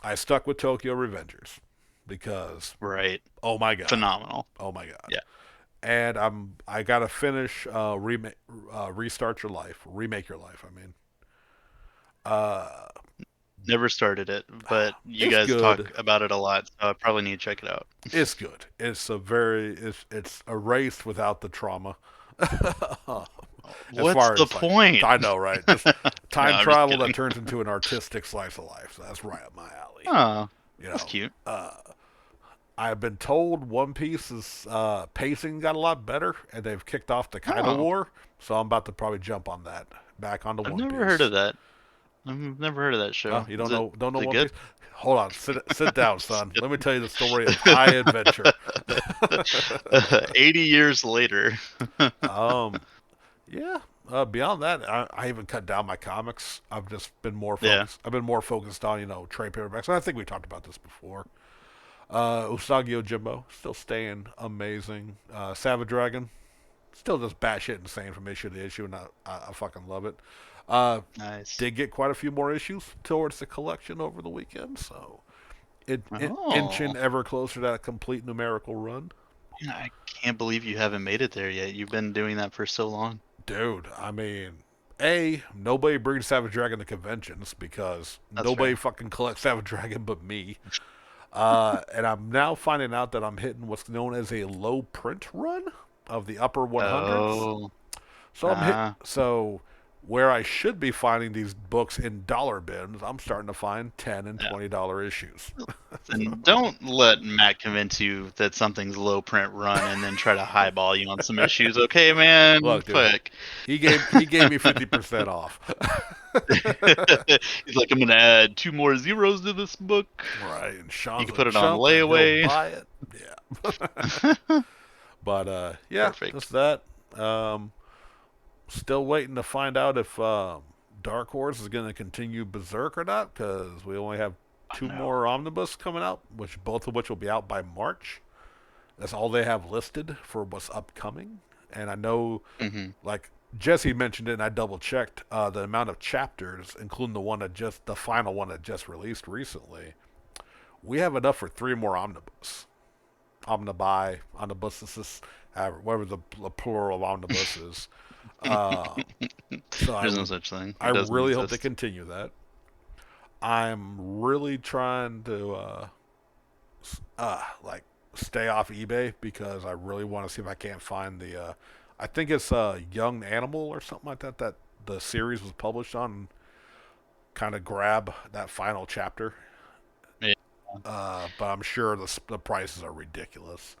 I stuck with Tokyo Revengers because right. oh my god, Phenomenal. oh my god, Yeah. and I gotta finish restart your life, remake your life. I mean, uh, Never started it, but you it's guys good. talk about it a lot, so I probably need to check it out. It's good. It's erased without the trauma. as What's far the as like point? I know, right? Just No, time I'm just travel that kidding. turns into an artistic slice of life. So that's right up my alley. Oh, You that's know, cute. I've been told One Piece's pacing got a lot better, and they've kicked off the Kaido Oh, War. So I'm about to probably jump on that, back onto I've One never heard Piece. of that. I've never heard of that Oh, show. you Is it don't know is it One good? Piece? Hold on, sit down, Just son. Let me kidding. tell you the story of high adventure. 80 years later. um, yeah. Beyond that, I even cut down my comics. I've just been more Yeah. focused. I've been more focused on trade paperbacks. And I think we talked about this before. Usagi Yojimbo still staying amazing. Savage Dragon still just batshit insane from issue to issue, and I fucking love it. Uh, Nice. did get quite a few more issues towards the collection over the weekend, so it Oh, inching ever closer to that complete numerical run. man, I can't believe you haven't made it there yet. You've been doing that for so long. Dude, I mean, nobody brings Savage Dragon to conventions because That's nobody fair. fucking collects Savage Dragon but me. And I'm now finding out that I'm hitting what's known as a low print run of the upper 100s. Oh, So ah. so where I should be finding these books in dollar bins, I'm starting to find $10 and Yeah. $20 issues. And don't let Matt convince you that something's low print run and then try to highball you on some issues. Okay, man. Look, dude, Fuck. he gave me 50% off. He's like, I'm gonna add 2 more zeros to this book. Right, and You Sean's can a put it on chump and he'll layaway. buy it. Yeah. But yeah, Perfect. just that. Um, Still waiting to find out if Dark Horse is going to continue Berserk or not, because we only have Oh, two no. more omnibus coming out, which both of which will be out by March. That's all they have listed for what's upcoming. And I know, Hmm. like Jesse mentioned it, and I double checked the amount of chapters, including the final one that just released recently. We have enough for three more omnibus, omnibuses, whatever the plural of omnibus is. Uh, so There's no such thing. I It doesn't really hope they exist. continue that. I'm really trying to like stay off eBay because I really want to see if I can't find the I think it's Young Animal or something like that the series was published on. Kind of grab that final chapter, Yeah, but I'm sure the prices are ridiculous.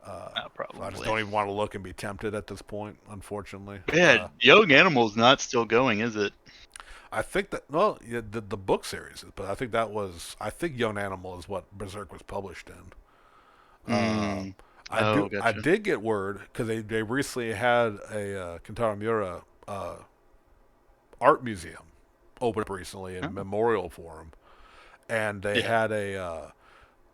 So I just probably. don't even want to look and be tempted at this point, unfortunately. Yeah, Young Animal's not still going, is it? I think that well, yeah, the book series, but I think Young Animal is what Berserk was published in. Mm. Oh, I gotcha. did get word because they recently had a Kentaro Miura art museum open up recently in Oh, memorial for him, and they yeah. had a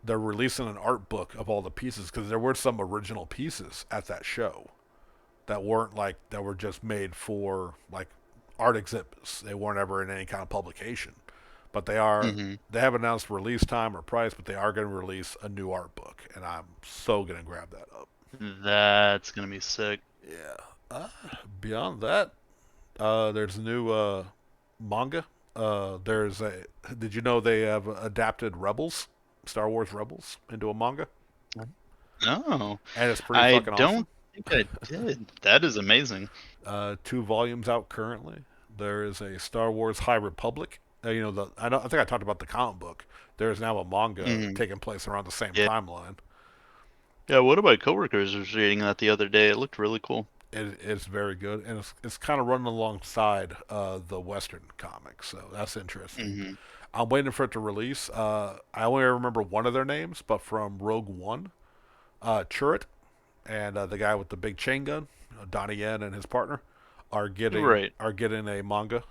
they're releasing an art book of all the pieces because there were some original pieces at that show that were just made for like art exhibits. They weren't ever in any kind of publication, but Hmm. they haven't announced release time or price, but they are going to release a new art book, and I'm so going to grab that up. That's gonna be sick. Yeah. Beyond that, there's a new manga. There's a. Did you know they have adapted Rebels, Star Wars Rebels, into a manga, No, and it's pretty I fucking awesome. don't think I did. That is amazing. Two volumes out currently. There is a Star Wars High Republic. I think I talked about the comic book. There is now a manga Hmm. taking place around the same Yeah. timeline. Yeah, one of my coworkers was reading that the other day. It looked really cool. It's very good, and it's kind of running alongside the Western comics, so that's interesting. Hmm. I'm waiting for it to release. I only remember one of their names, but from Rogue One, Chirrut and the guy with the big chain gun, Donnie Yen and his partner, Right. are getting a manga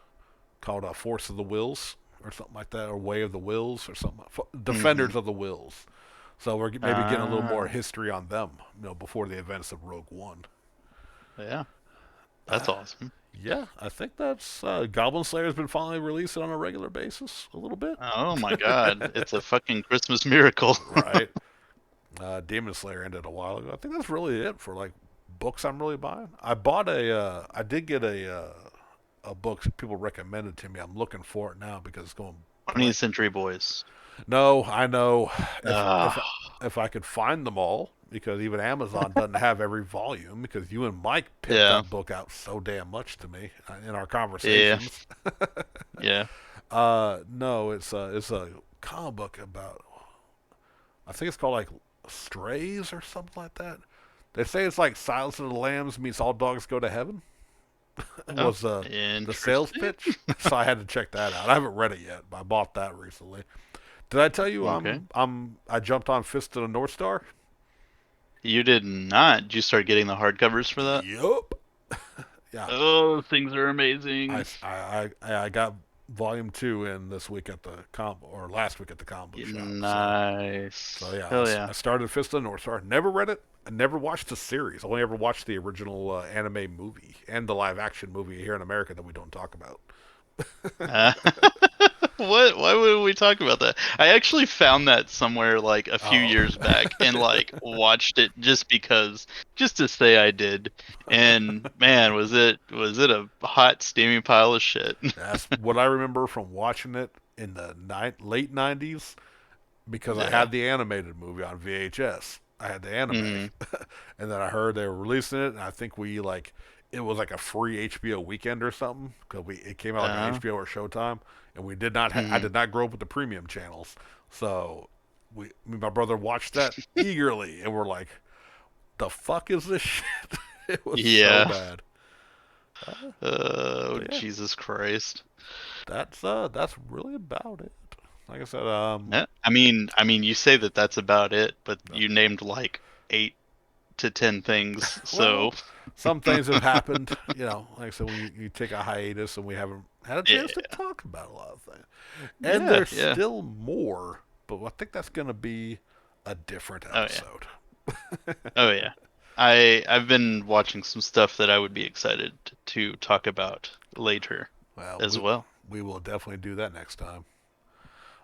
called Force of the Wills or something like that, or Way of the Wills or something. Hmm. Defenders of the Wills. So we're maybe getting a little more Ah, history on them, before the events of Rogue One. yeah. That's awesome. Yeah, I think that's Goblin Slayer has been finally released on a regular basis a little bit. Oh my God, it's a fucking Christmas miracle. Right. Demon Slayer ended a while ago. I think that's really it for like books I'm really buying. I did get a book people recommended to me. I'm looking for it now because it's going 20th blank. Century Boys. No, I know if if Ah, if I could find them all because even Amazon doesn't have every volume because you and Mike pimped yeah, that book out so damn much to me in our yeah, conversations. yeah. No, it's a comic book about. I think it's called like Strays or something like that. They say it's like Silence of the Lambs meets All Dogs Go to Heaven. Oh, Was the sales interesting. pitch, so I had to check that out. I haven't read it yet, but I bought that recently. Did I tell you Okay. I jumped on Fist of the North Star? You did not. Did you start getting the hardcovers for that? Yup. Yeah, Oh, things are amazing. I got volume two in this week at the or last week at the comic book shop. So Nice. yeah, Hell yeah. I started Fist of the North Star. Never read it. I never watched the series. I only ever watched the original anime movie and the live action movie here in America that we don't talk about. Uh, what? Why would we talk about that? I actually found that somewhere like a few Oh, years back and like watched it just because, just to say I did. And man, was it a hot steamy pile of shit. that's what I remember from watching it in the late '90s because I Yeah. had the animated movie on VHS. I had the anime, Hmm. and then I heard they were releasing it, and I think we like it was like a free HBO weekend or something because we it came out like on Uh, HBO or Showtime, and we did not I hmm. did not grow up with the premium channels, so me and my brother watched that eagerly, and we're like, the fuck is this shit? It was so Yeah. bad. Oh, But yeah, Jesus Christ. that's really about it. Like I said, Yeah. I mean, you say that that's about it, but no. you named like 8 to 10 things. So, Well, some things have happened. You know, like I said, when you take a hiatus and we haven't had a chance to yeah, talk about a lot of things, and yeah, there's yeah. still more, but I think that's going to be a different Oh yeah, episode. oh yeah. I've been watching some stuff that I would be excited to talk about later Well, as well. we will definitely do that next time.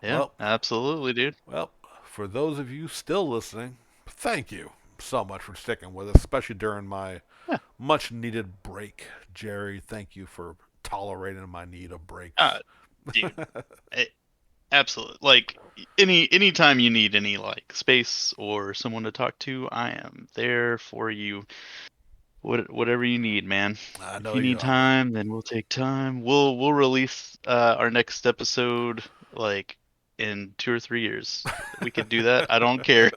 Yeah, Well, absolutely, dude. well, for those of you still listening, thank you so much for sticking with us, especially during my Yeah. much needed break. Jerry, thank you for tolerating my need of Uh, breaks. dude, absolutely. Like anytime you need any like space or someone to talk to, I am there for you. Whatever you need, man. I If know you you need are, man. time, then we'll take time. We'll release our next episode like in 2 or 3 years. We could do that. I don't care.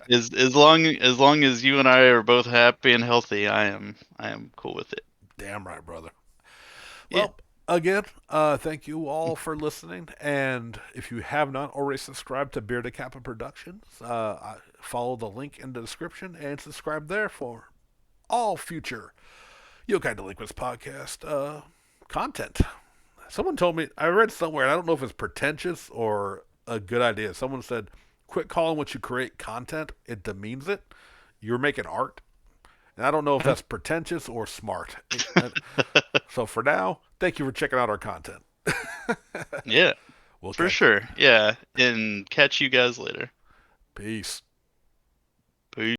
As long as you and I are both happy and healthy, I am cool with it. Damn right, brother. Yeah. Well, again, thank you all for listening. And if you have not already subscribed to Bearded Kappa Productions, follow the link in the description and subscribe there for all future Yokai Delinquents podcast content. Someone told me, I read somewhere, and I don't know if it's pretentious or a good idea. Someone said, quit calling what you create content, it demeans it. You're making art. And I don't know if that's pretentious or smart. So for now, thank you for checking out our content. Yeah, We'll for catch you. sure. Yeah, and catch you guys later. Peace. Peace.